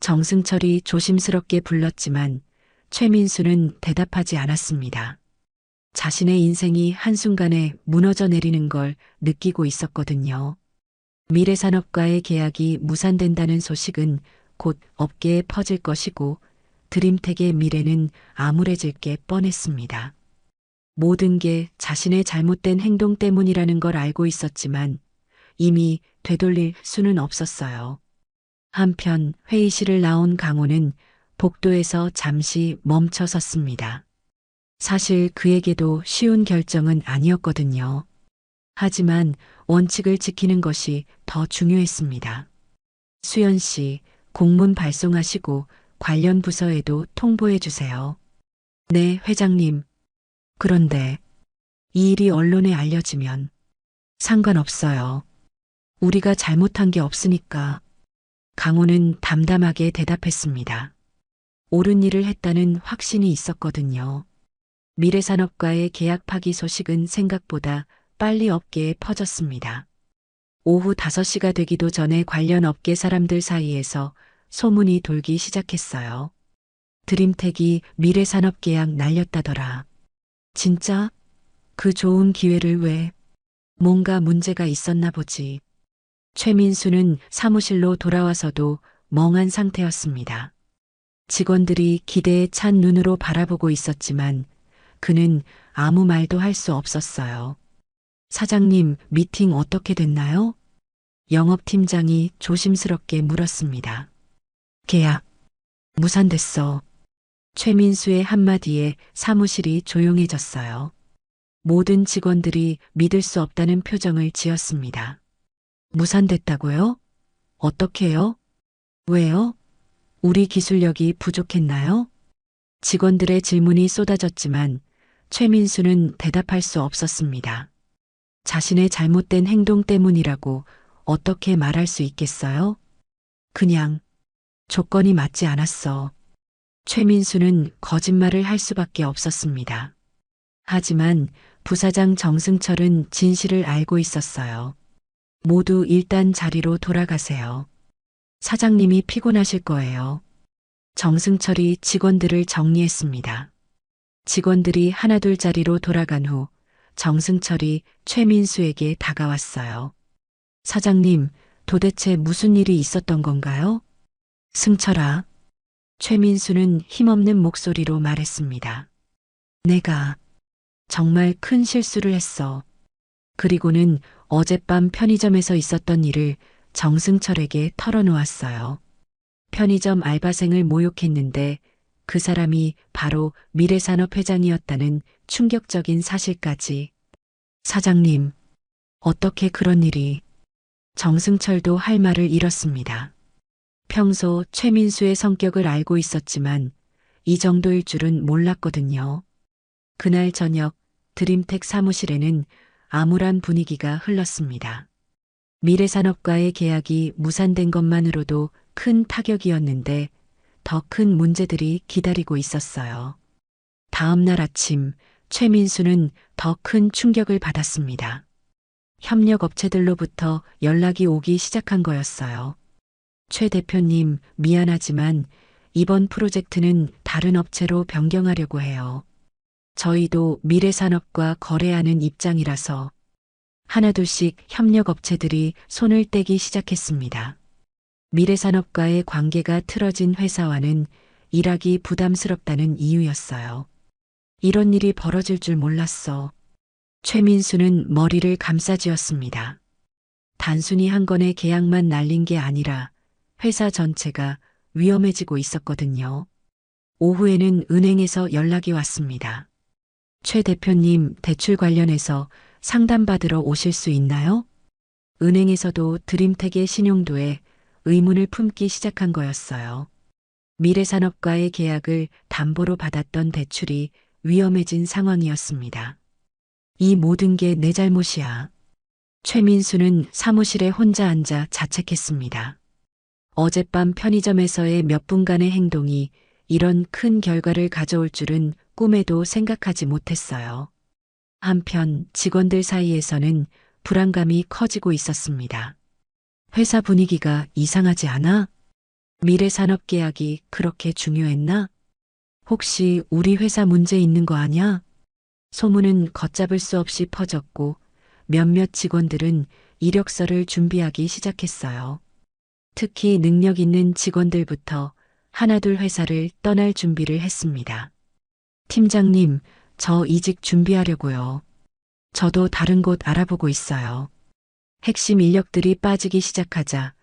정승철이 조심스럽게 불렀지만 최민수는 대답하지 않았습니다. 자신의 인생이 한순간에 무너져 내리는 걸 느끼고 있었거든요. 미래산업과의 계약이 무산된다는 소식은 곧 업계에 퍼질 것이고 드림텍의 미래는 암울해질 게 뻔했습니다. 모든 게 자신의 잘못된 행동 때문이라는 걸 알고 있었지만 이미 되돌릴 수는 없었어요. 한편 회의실을 나온 강호는 복도에서 잠시 멈춰 섰습니다. 사실 그에게도 쉬운 결정은 아니었거든요. 하지만 원칙을 지키는 것이 더 중요했습니다. 수연 씨, 공문 발송하시고 관련 부서에도 통보해 주세요. 네, 회장님. 그런데 이 일이 언론에 알려지면 상관없어요. 우리가 잘못한 게 없으니까. 강호는 담담하게 대답했습니다. 옳은 일을 했다는 확신이 있었거든요. 미래산업과의 계약 파기 소식은 생각보다 빨리 업계에 퍼졌습니다. 오후 5시가 되기도 전에 관련 업계 사람들 사이에서 소문이 돌기 시작했어요. 드림텍이 미래산업 계약 날렸다더라. 진짜? 그 좋은 기회를 왜? 뭔가 문제가 있었나 보지. 최민수는 사무실로 돌아와서도 멍한 상태였습니다. 직원들이 기대에 찬 눈으로 바라보고 있었지만 그는 아무 말도 할 수 없었어요. 사장님, 미팅 어떻게 됐나요? 영업팀장이 조심스럽게 물었습니다. 계약 무산됐어. 최민수의 한마디에 사무실이 조용해졌어요. 모든 직원들이 믿을 수 없다는 표정을 지었습니다. 무산됐다고요? 어떻게요? 왜요? 우리 기술력이 부족했나요? 직원들의 질문이 쏟아졌지만 최민수는 대답할 수 없었습니다. 자신의 잘못된 행동 때문이라고 어떻게 말할 수 있겠어요? 그냥 조건이 맞지 않았어. 최민수는 거짓말을 할 수밖에 없었습니다. 하지만 부사장 정승철은 진실을 알고 있었어요. 모두 일단 자리로 돌아가세요. 사장님이 피곤하실 거예요. 정승철이 직원들을 정리했습니다. 직원들이 하나둘 자리로 돌아간 후 정승철이 최민수에게 다가왔어요. 사장님, 도대체 무슨 일이 있었던 건가요? 승철아. 최민수는 힘없는 목소리로 말했습니다. 내가 정말 큰 실수를 했어. 그리고는 어젯밤 편의점에서 있었던 일을 정승철에게 털어놓았어요. 편의점 알바생을 모욕했는데 그 사람이 바로 미래산업 회장이었다는 충격적인 사실까지. 사장님, 어떻게 그런 일이. 정승철도 할 말을 잃었습니다. 평소 최민수의 성격을 알고 있었지만 이 정도일 줄은 몰랐거든요. 그날 저녁 드림텍 사무실에는 암울한 분위기가 흘렀습니다. 미래산업과의 계약이 무산된 것만으로도 큰 타격이었는데 더 큰 문제들이 기다리고 있었어요. 다음 날 아침 최민수는 더 큰 충격을 받았습니다. 협력업체들로부터 연락이 오기 시작한 거였어요. 최 대표님, 미안하지만 이번 프로젝트는 다른 업체로 변경하려고 해요. 저희도 미래산업과 거래하는 입장이라서. 하나둘씩 협력업체들이 손을 떼기 시작했습니다. 미래산업과의 관계가 틀어진 회사와는 일하기 부담스럽다는 이유였어요. 이런 일이 벌어질 줄 몰랐어. 최민수는 머리를 감싸쥐었습니다. 단순히 한 건의 계약만 날린 게 아니라 회사 전체가 위험해지고 있었거든요. 오후에는 은행에서 연락이 왔습니다. 최 대표님, 대출 관련해서 상담받으러 오실 수 있나요? 은행에서도 드림텍의 신용도에 의문을 품기 시작한 거였어요. 미래산업과의 계약을 담보로 받았던 대출이 위험해진 상황이었습니다. 이 모든 게 내 잘못이야. 최민수는 사무실에 혼자 앉아 자책했습니다. 어젯밤 편의점에서의 몇 분간의 행동이 이런 큰 결과를 가져올 줄은 꿈에도 생각하지 못했어요. 한편 직원들 사이에서는 불안감이 커지고 있었습니다. 회사 분위기가 이상하지 않아? 미래산업 계약이 그렇게 중요했나? 혹시 우리 회사 문제 있는 거 아냐? 소문은 걷잡을 수 없이 퍼졌고 몇몇 직원들은 이력서를 준비하기 시작했어요. 특히 능력 있는 직원들부터 하나둘 회사를 떠날 준비를 했습니다. 팀장님, 저 이직 준비하려고요. 저도 다른 곳 알아보고 있어요. 핵심 인력들이 빠지기 시작하자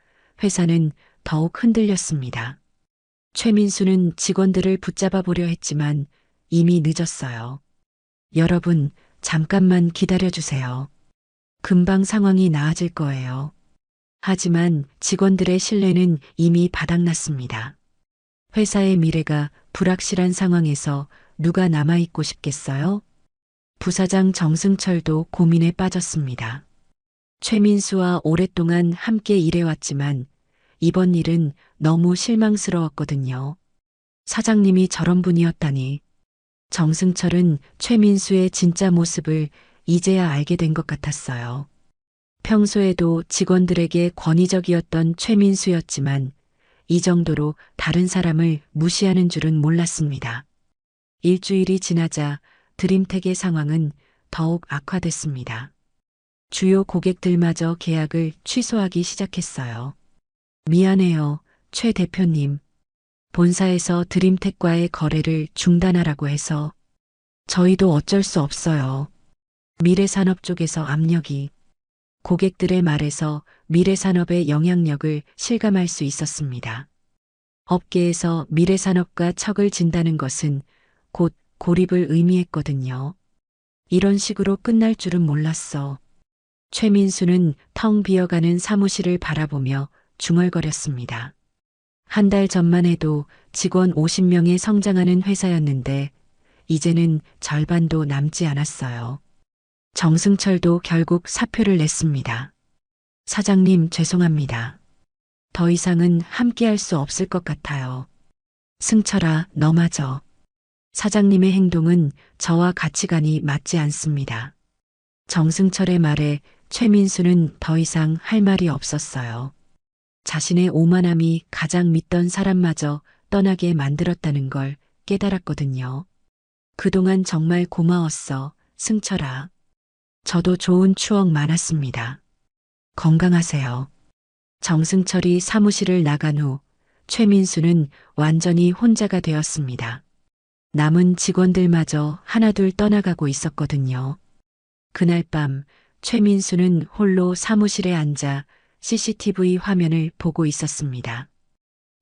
회사는 더욱 흔들렸습니다. 최민수는 직원들을 붙잡아 보려 했지만 이미 늦었어요. 여러분, 잠깐만 기다려 주세요. 금방 상황이 나아질 거예요. 하지만 직원들의 신뢰는 이미 바닥났습니다. 회사의 미래가 불확실한 상황에서 누가 남아있고 싶겠어요? 부사장 정승철도 고민에 빠졌습니다. 최민수와 오랫동안 함께 일해왔지만 이번 일은 너무 실망스러웠거든요. 사장님이 저런 분이었다니. 정승철은 최민수의 진짜 모습을 이제야 알게 된 것 같았어요. 평소에도 직원들에게 권위적이었던 최민수였지만 이 정도로 다른 사람을 무시하는 줄은 몰랐습니다. 일주일이 지나자 드림텍의 상황은 더욱 악화됐습니다. 주요 고객들마저 계약을 취소하기 시작했어요. 미안해요, 최 대표님. 본사에서 드림텍과의 거래를 중단하라고 해서 저희도 어쩔 수 없어요. 미래산업 쪽에서 압력이. 고객들의 말에서 미래산업의 영향력을 실감할 수 있었습니다. 업계에서 미래산업과 척을 진다는 것은 곧 고립을 의미했거든요. 이런 식으로 끝날 줄은 몰랐어. 최민수는 텅 비어가는 사무실을 바라보며 중얼거렸습니다. 한 달 전만 해도 직원 50명에 성장하는 회사였는데 이제는 절반도 남지 않았어요. 정승철도 결국 사표를 냈습니다. 사장님, 죄송합니다. 더 이상은 함께할 수 없을 것 같아요. 승철아, 너마저. 사장님의 행동은 저와 가치관이 맞지 않습니다. 정승철의 말에 최민수는 더 이상 할 말이 없었어요. 자신의 오만함이 가장 믿던 사람마저 떠나게 만들었다는 걸 깨달았거든요. 그동안 정말 고마웠어, 승철아. 저도 좋은 추억 많았습니다. 건강하세요. 정승철이 사무실을 나간 후 최민수는 완전히 혼자가 되었습니다. 남은 직원들마저 하나둘 떠나가고 있었거든요. 그날 밤 최민수는 홀로 사무실에 앉아 CCTV 화면을 보고 있었습니다.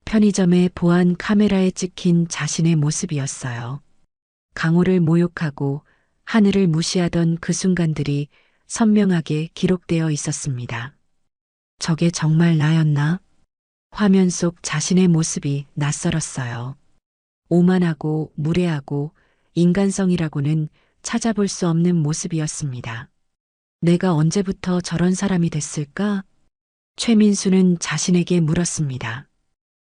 편의점의 보안 카메라에 찍힌 자신의 모습이었어요. 강호를 모욕하고 하늘을 무시하던 그 순간들이 선명하게 기록되어 있었습니다. 저게 정말 나였나? 화면 속 자신의 모습이 낯설었어요. 오만하고 무례하고 인간성이라고는 찾아볼 수 없는 모습이었습니다. 내가 언제부터 저런 사람이 됐을까? 최민수는 자신에게 물었습니다.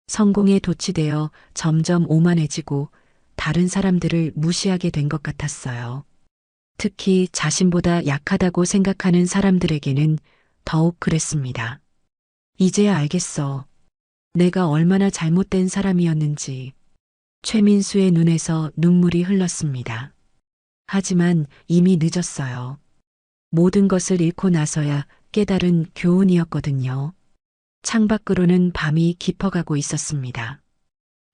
성공에 도취되어 점점 오만해지고 다른 사람들을 무시하게 된 것 같았어요. 특히 자신보다 약하다고 생각하는 사람들에게는 더욱 그랬습니다. 이제야 알겠어. 내가 얼마나 잘못된 사람이었는지. 최민수의 눈에서 눈물이 흘렀습니다. 하지만 이미 늦었어요. 모든 것을 잃고 나서야 깨달은 교훈이었거든요. 창밖으로는 밤이 깊어가고 있었습니다.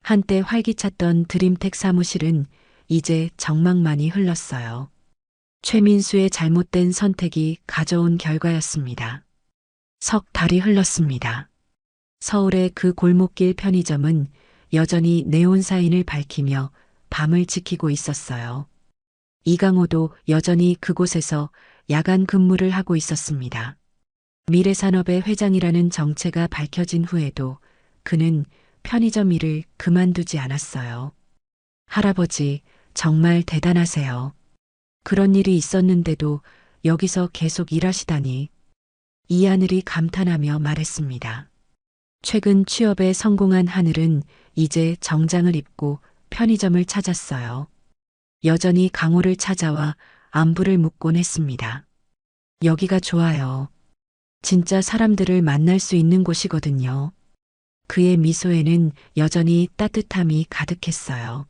한때 활기찼던 드림텍 사무실은 이제 정막만이 흘렀어요. 최민수의 잘못된 선택이 가져온 결과였습니다. 석 달이 흘렀습니다. 서울의 그 골목길 편의점은 여전히 네온 사인을 밝히며 밤을 지키고 있었어요. 이강호도 여전히 그곳에서 야간 근무를 하고 있었습니다. 미래산업의 회장이라는 정체가 밝혀진 후에도 그는 편의점 일을 그만두지 않았어요. 할아버지, 정말 대단하세요. 그런 일이 있었는데도 여기서 계속 일하시다니. 이하늘이 감탄하며 말했습니다. 최근 취업에 성공한 하늘은 이제 정장을 입고 편의점을 찾았어요. 여전히 강호를 찾아와 안부를 묻곤 했습니다. 여기가 좋아요. 진짜 사람들을 만날 수 있는 곳이거든요. 그의 미소에는 여전히 따뜻함이 가득했어요.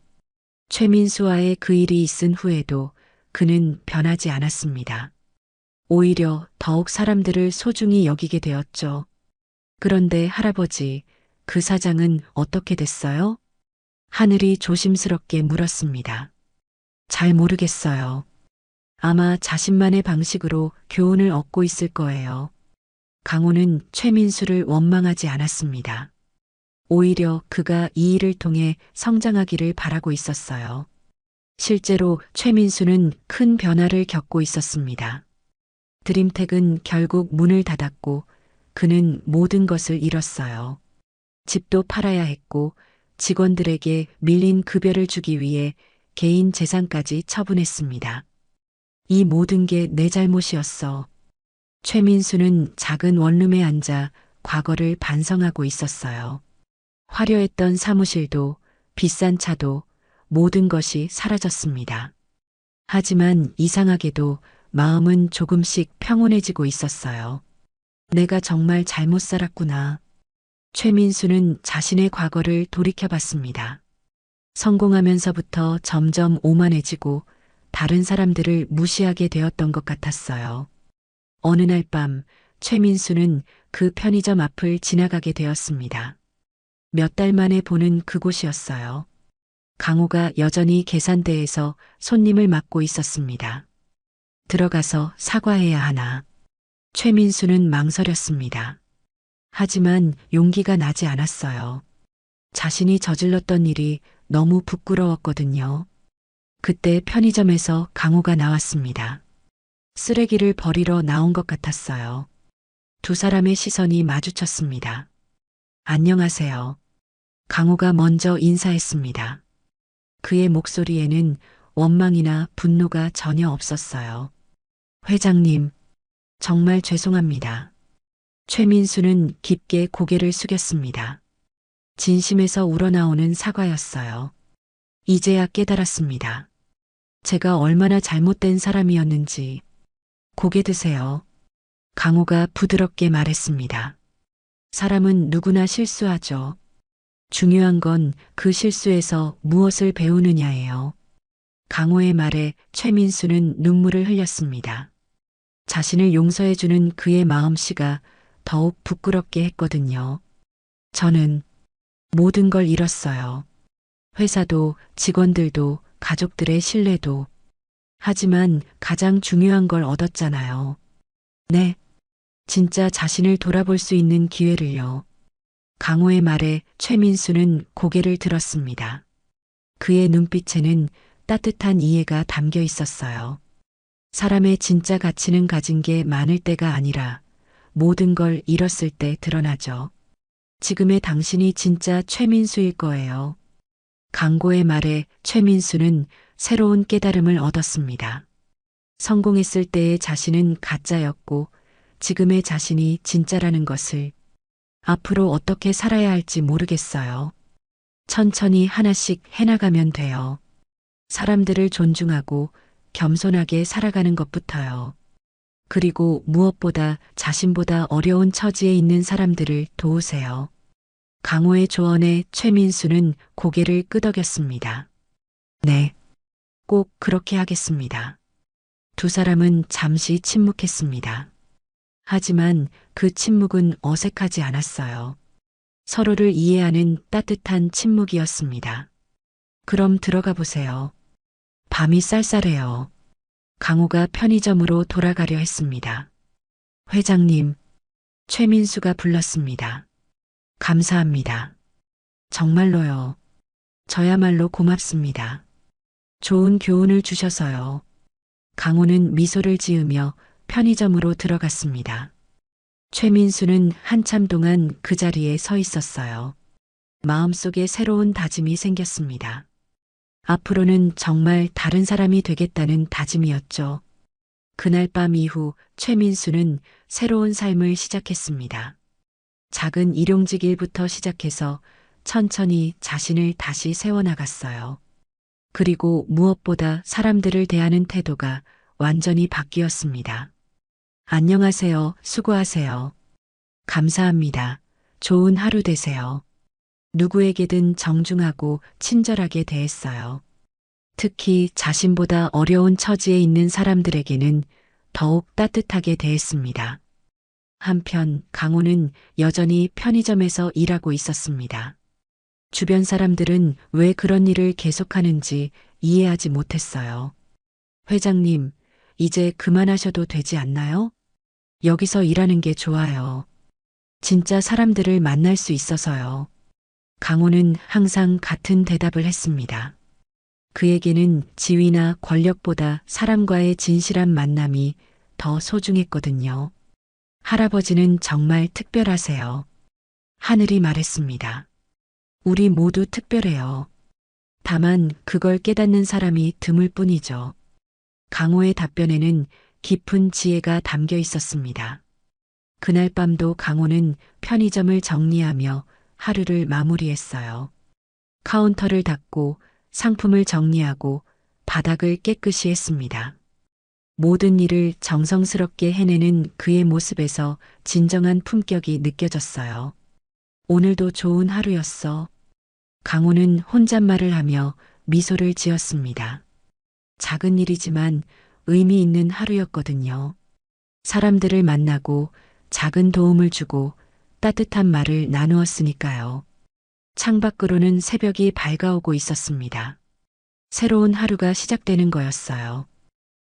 최민수와의 그 일이 있은 후에도 그는 변하지 않았습니다. 오히려 더욱 사람들을 소중히 여기게 되었죠. 그런데 할아버지, 그 사장은 어떻게 됐어요? 하늘이 조심스럽게 물었습니다. 잘 모르겠어요. 아마 자신만의 방식으로 교훈을 얻고 있을 거예요. 강호는 최민수를 원망하지 않았습니다. 오히려 그가 이 일을 통해 성장하기를 바라고 있었어요. 실제로 최민수는 큰 변화를 겪고 있었습니다. 드림텍은 결국 문을 닫았고 그는 모든 것을 잃었어요. 집도 팔아야 했고 직원들에게 밀린 급여를 주기 위해 개인 재산까지 처분했습니다. 이 모든 게 내 잘못이었어. 최민수는 작은 원룸에 앉아 과거를 반성하고 있었어요. 화려했던 사무실도 비싼 차도 모든 것이 사라졌습니다. 하지만 이상하게도 마음은 조금씩 평온해지고 있었어요. 내가 정말 잘못 살았구나. 최민수는 자신의 과거를 돌이켜봤습니다. 성공하면서부터 점점 오만해지고 다른 사람들을 무시하게 되었던 것 같았어요. 어느 날 밤 최민수는 그 편의점 앞을 지나가게 되었습니다. 몇 달 만에 보는 그곳이었어요. 강호가 여전히 계산대에서 손님을 맡고 있었습니다. 들어가서 사과해야 하나. 최민수는 망설였습니다. 하지만 용기가 나지 않았어요. 자신이 저질렀던 일이 너무 부끄러웠거든요. 그때 편의점에서 강호가 나왔습니다. 쓰레기를 버리러 나온 것 같았어요. 두 사람의 시선이 마주쳤습니다. 안녕하세요. 강호가 먼저 인사했습니다. 그의 목소리에는 원망이나 분노가 전혀 없었어요. 회장님, 정말 죄송합니다. 최민수는 깊게 고개를 숙였습니다. 진심에서 우러나오는 사과였어요. 이제야 깨달았습니다. 제가 얼마나 잘못된 사람이었는지. 고개 드세요. 강호가 부드럽게 말했습니다. 사람은 누구나 실수하죠. 중요한 건 그 실수에서 무엇을 배우느냐예요. 강호의 말에 최민수는 눈물을 흘렸습니다. 자신을 용서해주는 그의 마음씨가 더욱 부끄럽게 했거든요. 저는 모든 걸 잃었어요. 회사도 직원들도 가족들의 신뢰도. 하지만 가장 중요한 걸 얻었잖아요. 네, 진짜 자신을 돌아볼 수 있는 기회를요. 강호의 말에 최민수는 고개를 들었습니다. 그의 눈빛에는 따뜻한 이해가 담겨 있었어요. 사람의 진짜 가치는 가진 게 많을 때가 아니라 모든 걸 잃었을 때 드러나죠. 지금의 당신이 진짜 최민수일 거예요. 강호의 말에 최민수는 새로운 깨달음을 얻었습니다. 성공했을 때의 자신은 가짜였고 지금의 자신이 진짜라는 것을. 앞으로 어떻게 살아야 할지 모르겠어요. 천천히 하나씩 해나가면 돼요. 사람들을 존중하고 겸손하게 살아가는 것부터요. 그리고 무엇보다 자신보다 어려운 처지에 있는 사람들을 도우세요. 강호의 조언에 최민수는 고개를 끄덕였습니다. 네, 꼭 그렇게 하겠습니다. 두 사람은 잠시 침묵했습니다. 하지만 그 침묵은 어색하지 않았어요. 서로를 이해하는 따뜻한 침묵이었습니다. 그럼 들어가 보세요. 밤이 쌀쌀해요. 강호가 편의점으로 돌아가려 했습니다. 회장님, 최민수가 불렀습니다. 감사합니다. 정말로요. 저야말로 고맙습니다. 좋은 교훈을 주셔서요. 강호는 미소를 지으며 편의점으로 들어갔습니다. 최민수는 한참 동안 그 자리에 서 있었어요. 마음속에 새로운 다짐이 생겼습니다. 앞으로는 정말 다른 사람이 되겠다는 다짐이었죠. 그날 밤 이후 최민수는 새로운 삶을 시작했습니다. 작은 일용직 일부터 시작해서 천천히 자신을 다시 세워나갔어요. 그리고 무엇보다 사람들을 대하는 태도가 완전히 바뀌었습니다. 안녕하세요. 수고하세요. 감사합니다. 좋은 하루 되세요. 누구에게든 정중하고 친절하게 대했어요. 특히 자신보다 어려운 처지에 있는 사람들에게는 더욱 따뜻하게 대했습니다. 한편 강호는 여전히 편의점에서 일하고 있었습니다. 주변 사람들은 왜 그런 일을 계속하는지 이해하지 못했어요. 회장님, 이제 그만하셔도 되지 않나요? 여기서 일하는 게 좋아요. 진짜 사람들을 만날 수 있어서요. 강호는 항상 같은 대답을 했습니다. 그에게는 지위나 권력보다 사람과의 진실한 만남이 더 소중했거든요. 할아버지는 정말 특별하세요. 하늘이 말했습니다. 우리 모두 특별해요. 다만 그걸 깨닫는 사람이 드물 뿐이죠. 강호의 답변에는 깊은 지혜가 담겨 있었습니다. 그날 밤도 강호는 편의점을 정리하며 하루를 마무리했어요. 카운터를 닫고 상품을 정리하고 바닥을 깨끗이 했습니다. 모든 일을 정성스럽게 해내는 그의 모습에서 진정한 품격이 느껴졌어요. 오늘도 좋은 하루였어. 강호는 혼잣말을 하며 미소를 지었습니다. 작은 일이지만 의미 있는 하루였거든요. 사람들을 만나고 작은 도움을 주고 따뜻한 말을 나누었으니까요. 창밖으로는 새벽이 밝아오고 있었습니다. 새로운 하루가 시작되는 거였어요.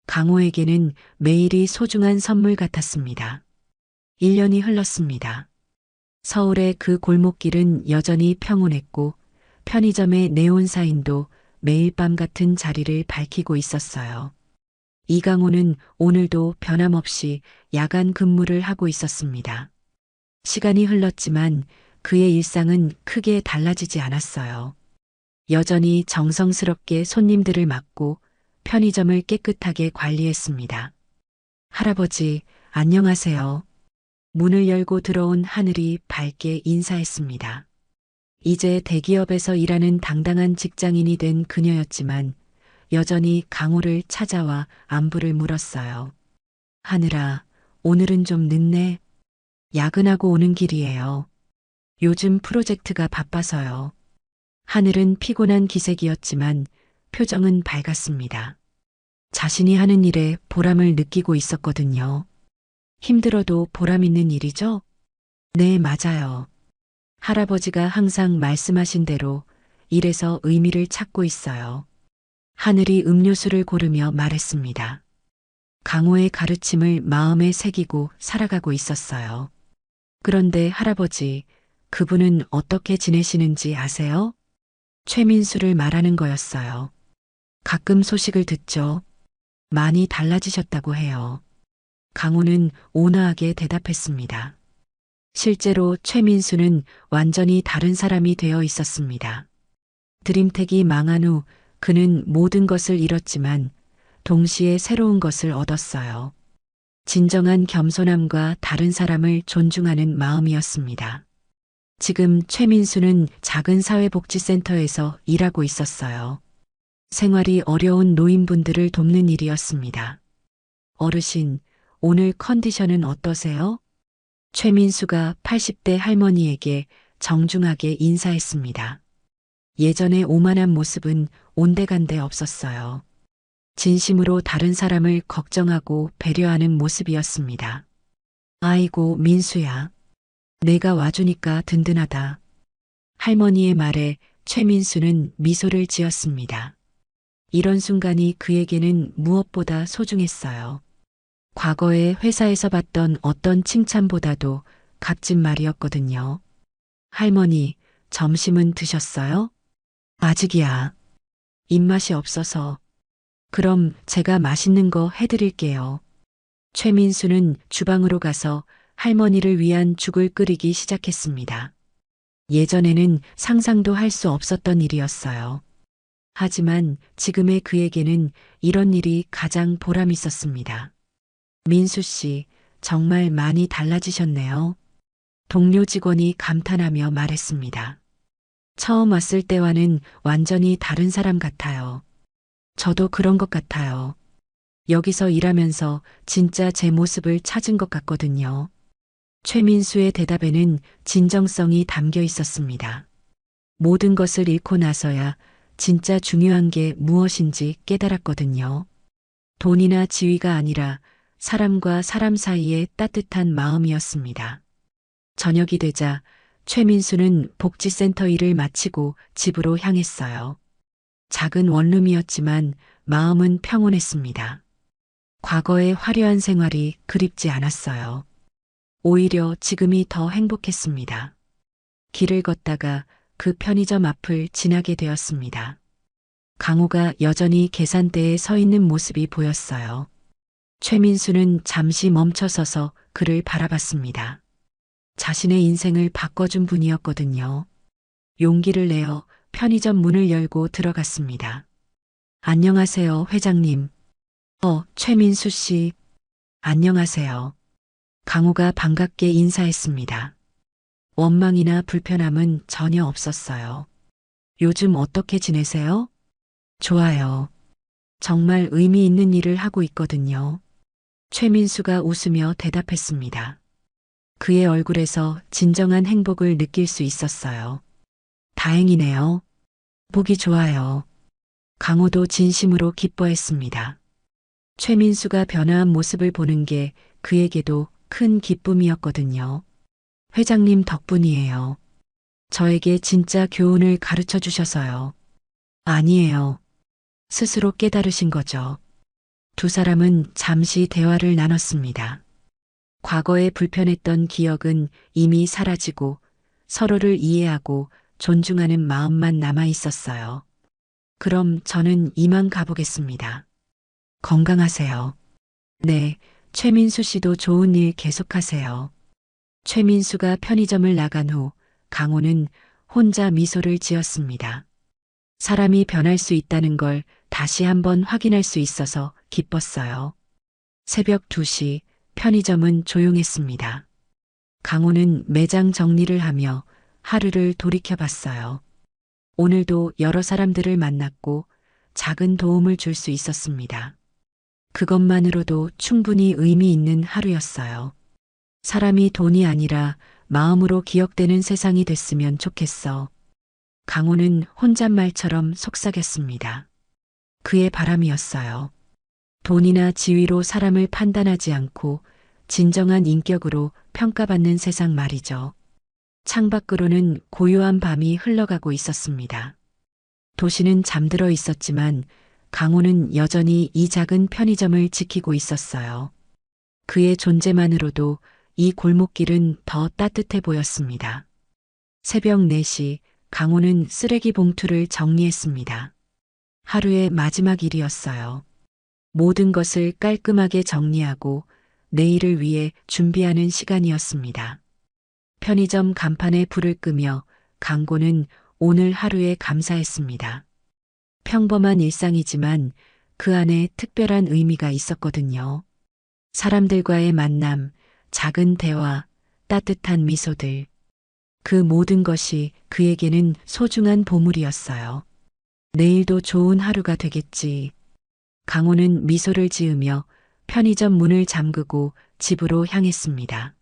강호에게는 매일이 소중한 선물 같았습니다. 1년이 흘렀습니다. 서울의 그 골목길은 여전히 평온했고 편의점의 네온 사인도 매일 밤 같은 자리를 밝히고 있었어요. 이강호는 오늘도 변함없이 야간 근무를 하고 있었습니다. 시간이 흘렀지만 그의 일상은 크게 달라지지 않았어요. 여전히 정성스럽게 손님들을 맞고 편의점을 깨끗하게 관리했습니다. 할아버지, 안녕하세요. 문을 열고 들어온 하늘이 밝게 인사했습니다. 이제 대기업에서 일하는 당당한 직장인이 된 그녀였지만 여전히 강호를 찾아와 안부를 물었어요. 하늘아, 오늘은 좀 늦네. 야근하고 오는 길이에요. 요즘 프로젝트가 바빠서요. 하늘은 피곤한 기색이었지만 표정은 밝았습니다. 자신이 하는 일에 보람을 느끼고 있었거든요. 힘들어도 보람 있는 일이죠? 네, 맞아요. 할아버지가 항상 말씀하신 대로 일에서 의미를 찾고 있어요. 하늘이 음료수를 고르며 말했습니다. 강호의 가르침을 마음에 새기고 살아가고 있었어요. 그런데 할아버지, 그분은 어떻게 지내시는지 아세요? 최민수를 말하는 거였어요. 가끔 소식을 듣죠. 많이 달라지셨다고 해요. 강호는 온화하게 대답했습니다. 실제로 최민수는 완전히 다른 사람이 되어 있었습니다. 드림텍이 망한 후 그는 모든 것을 잃었지만 동시에 새로운 것을 얻었어요. 진정한 겸손함과 다른 사람을 존중하는 마음이었습니다. 지금 최민수는 작은 사회복지센터에서 일하고 있었어요. 생활이 어려운 노인분들을 돕는 일이었습니다. 어르신, 오늘 컨디션은 어떠세요? 최민수가 80대 할머니에게 정중하게 인사했습니다. 예전의 오만한 모습은 온데간데 없었어요. 진심으로 다른 사람을 걱정하고 배려하는 모습이었습니다. 아이고, 민수야. 내가 와주니까 든든하다. 할머니의 말에 최민수는 미소를 지었습니다. 이런 순간이 그에게는 무엇보다 소중했어요. 과거에 회사에서 받던 어떤 칭찬보다도 값진 말이었거든요. 할머니, 점심은 드셨어요? 아직이야. 입맛이 없어서. 그럼 제가 맛있는 거 해드릴게요. 최민수는 주방으로 가서 할머니를 위한 죽을 끓이기 시작했습니다. 예전에는 상상도 할 수 없었던 일이었어요. 하지만 지금의 그에게는 이런 일이 가장 보람 있었습니다. 민수 씨, 정말 많이 달라지셨네요. 동료 직원이 감탄하며 말했습니다. 처음 왔을 때와는 완전히 다른 사람 같아요. 저도 그런 것 같아요. 여기서 일하면서 진짜 제 모습을 찾은 것 같거든요. 최민수의 대답에는 진정성이 담겨 있었습니다. 모든 것을 잃고 나서야 진짜 중요한 게 무엇인지 깨달았거든요. 돈이나 지위가 아니라 사람과 사람 사이의 따뜻한 마음이었습니다. 저녁이 되자 최민수는 복지센터 일을 마치고 집으로 향했어요. 작은 원룸이었지만 마음은 평온했습니다. 과거의 화려한 생활이 그립지 않았어요. 오히려 지금이 더 행복했습니다. 길을 걷다가 그 편의점 앞을 지나게 되었습니다. 강호가 여전히 계산대에 서 있는 모습이 보였어요. 최민수는 잠시 멈춰서서 그를 바라봤습니다. 자신의 인생을 바꿔준 분이었거든요. 용기를 내어 편의점 문을 열고 들어갔습니다. 안녕하세요, 회장님. 최민수 씨. 안녕하세요. 강호가 반갑게 인사했습니다. 원망이나 불편함은 전혀 없었어요. 요즘 어떻게 지내세요? 좋아요. 정말 의미 있는 일을 하고 있거든요. 최민수가 웃으며 대답했습니다. 그의 얼굴에서 진정한 행복을 느낄 수 있었어요. 다행이네요. 보기 좋아요. 강호도 진심으로 기뻐했습니다. 최민수가 변화한 모습을 보는 게 그에게도 큰 기쁨이었거든요. 회장님 덕분이에요. 저에게 진짜 교훈을 가르쳐 주셔서요. 아니에요. 스스로 깨달으신 거죠. 두 사람은 잠시 대화를 나눴습니다. 과거에 불편했던 기억은 이미 사라지고 서로를 이해하고 존중하는 마음만 남아 있었어요. 그럼 저는 이만 가보겠습니다. 건강하세요. 네, 최민수 씨도 좋은 일 계속하세요. 최민수가 편의점을 나간 후 강호는 혼자 미소를 지었습니다. 사람이 변할 수 있다는 걸 다시 한번 확인할 수 있어서 기뻤어요. 새벽 2시 편의점은 조용했습니다. 강호는 매장 정리를 하며 하루를 돌이켜봤어요. 오늘도 여러 사람들을 만났고 작은 도움을 줄 수 있었습니다. 그것만으로도 충분히 의미 있는 하루였어요. 사람이 돈이 아니라 마음으로 기억되는 세상이 됐으면 좋겠어. 강호는 혼잣말처럼 속삭였습니다. 그의 바람이었어요. 돈이나 지위로 사람을 판단하지 않고 진정한 인격으로 평가받는 세상 말이죠. 창밖으로는 고요한 밤이 흘러가고 있었습니다. 도시는 잠들어 있었지만 강호는 여전히 이 작은 편의점을 지키고 있었어요. 그의 존재만으로도 이 골목길은 더 따뜻해 보였습니다. 새벽 4시 강호는 쓰레기 봉투를 정리했습니다. 하루의 마지막 일이었어요. 모든 것을 깔끔하게 정리하고 내일을 위해 준비하는 시간이었습니다. 편의점 간판에 불을 끄며 강고는 오늘 하루에 감사했습니다. 평범한 일상이지만 그 안에 특별한 의미가 있었거든요. 사람들과의 만남, 작은 대화, 따뜻한 미소들. 그 모든 것이 그에게는 소중한 보물이었어요. 내일도 좋은 하루가 되겠지. 강호는 미소를 지으며 편의점 문을 잠그고 집으로 향했습니다.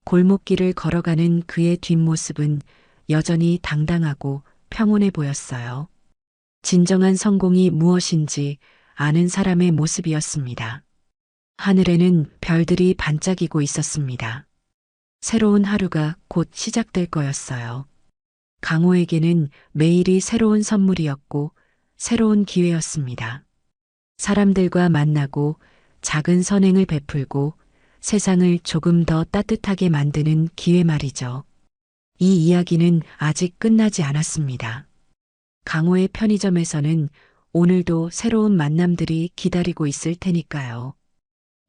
골목길을 걸어가는 그의 뒷모습은 여전히 당당하고 평온해 보였어요. 진정한 성공이 무엇인지 아는 사람의 모습이었습니다. 하늘에는 별들이 반짝이고 있었습니다. 새로운 하루가 곧 시작될 거였어요. 강호에게는 매일이 새로운 선물이었고 새로운 기회였습니다. 사람들과 만나고 작은 선행을 베풀고 세상을 조금 더 따뜻하게 만드는 기회 말이죠. 이 이야기는 아직 끝나지 않았습니다. 강호의 편의점에서는 오늘도 새로운 만남들이 기다리고 있을 테니까요.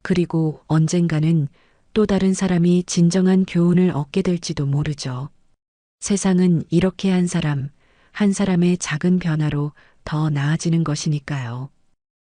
그리고 언젠가는 또 다른 사람이 진정한 교훈을 얻게 될지도 모르죠. 세상은 이렇게 한 사람의 작은 변화로 더 나아지는 것이니까요.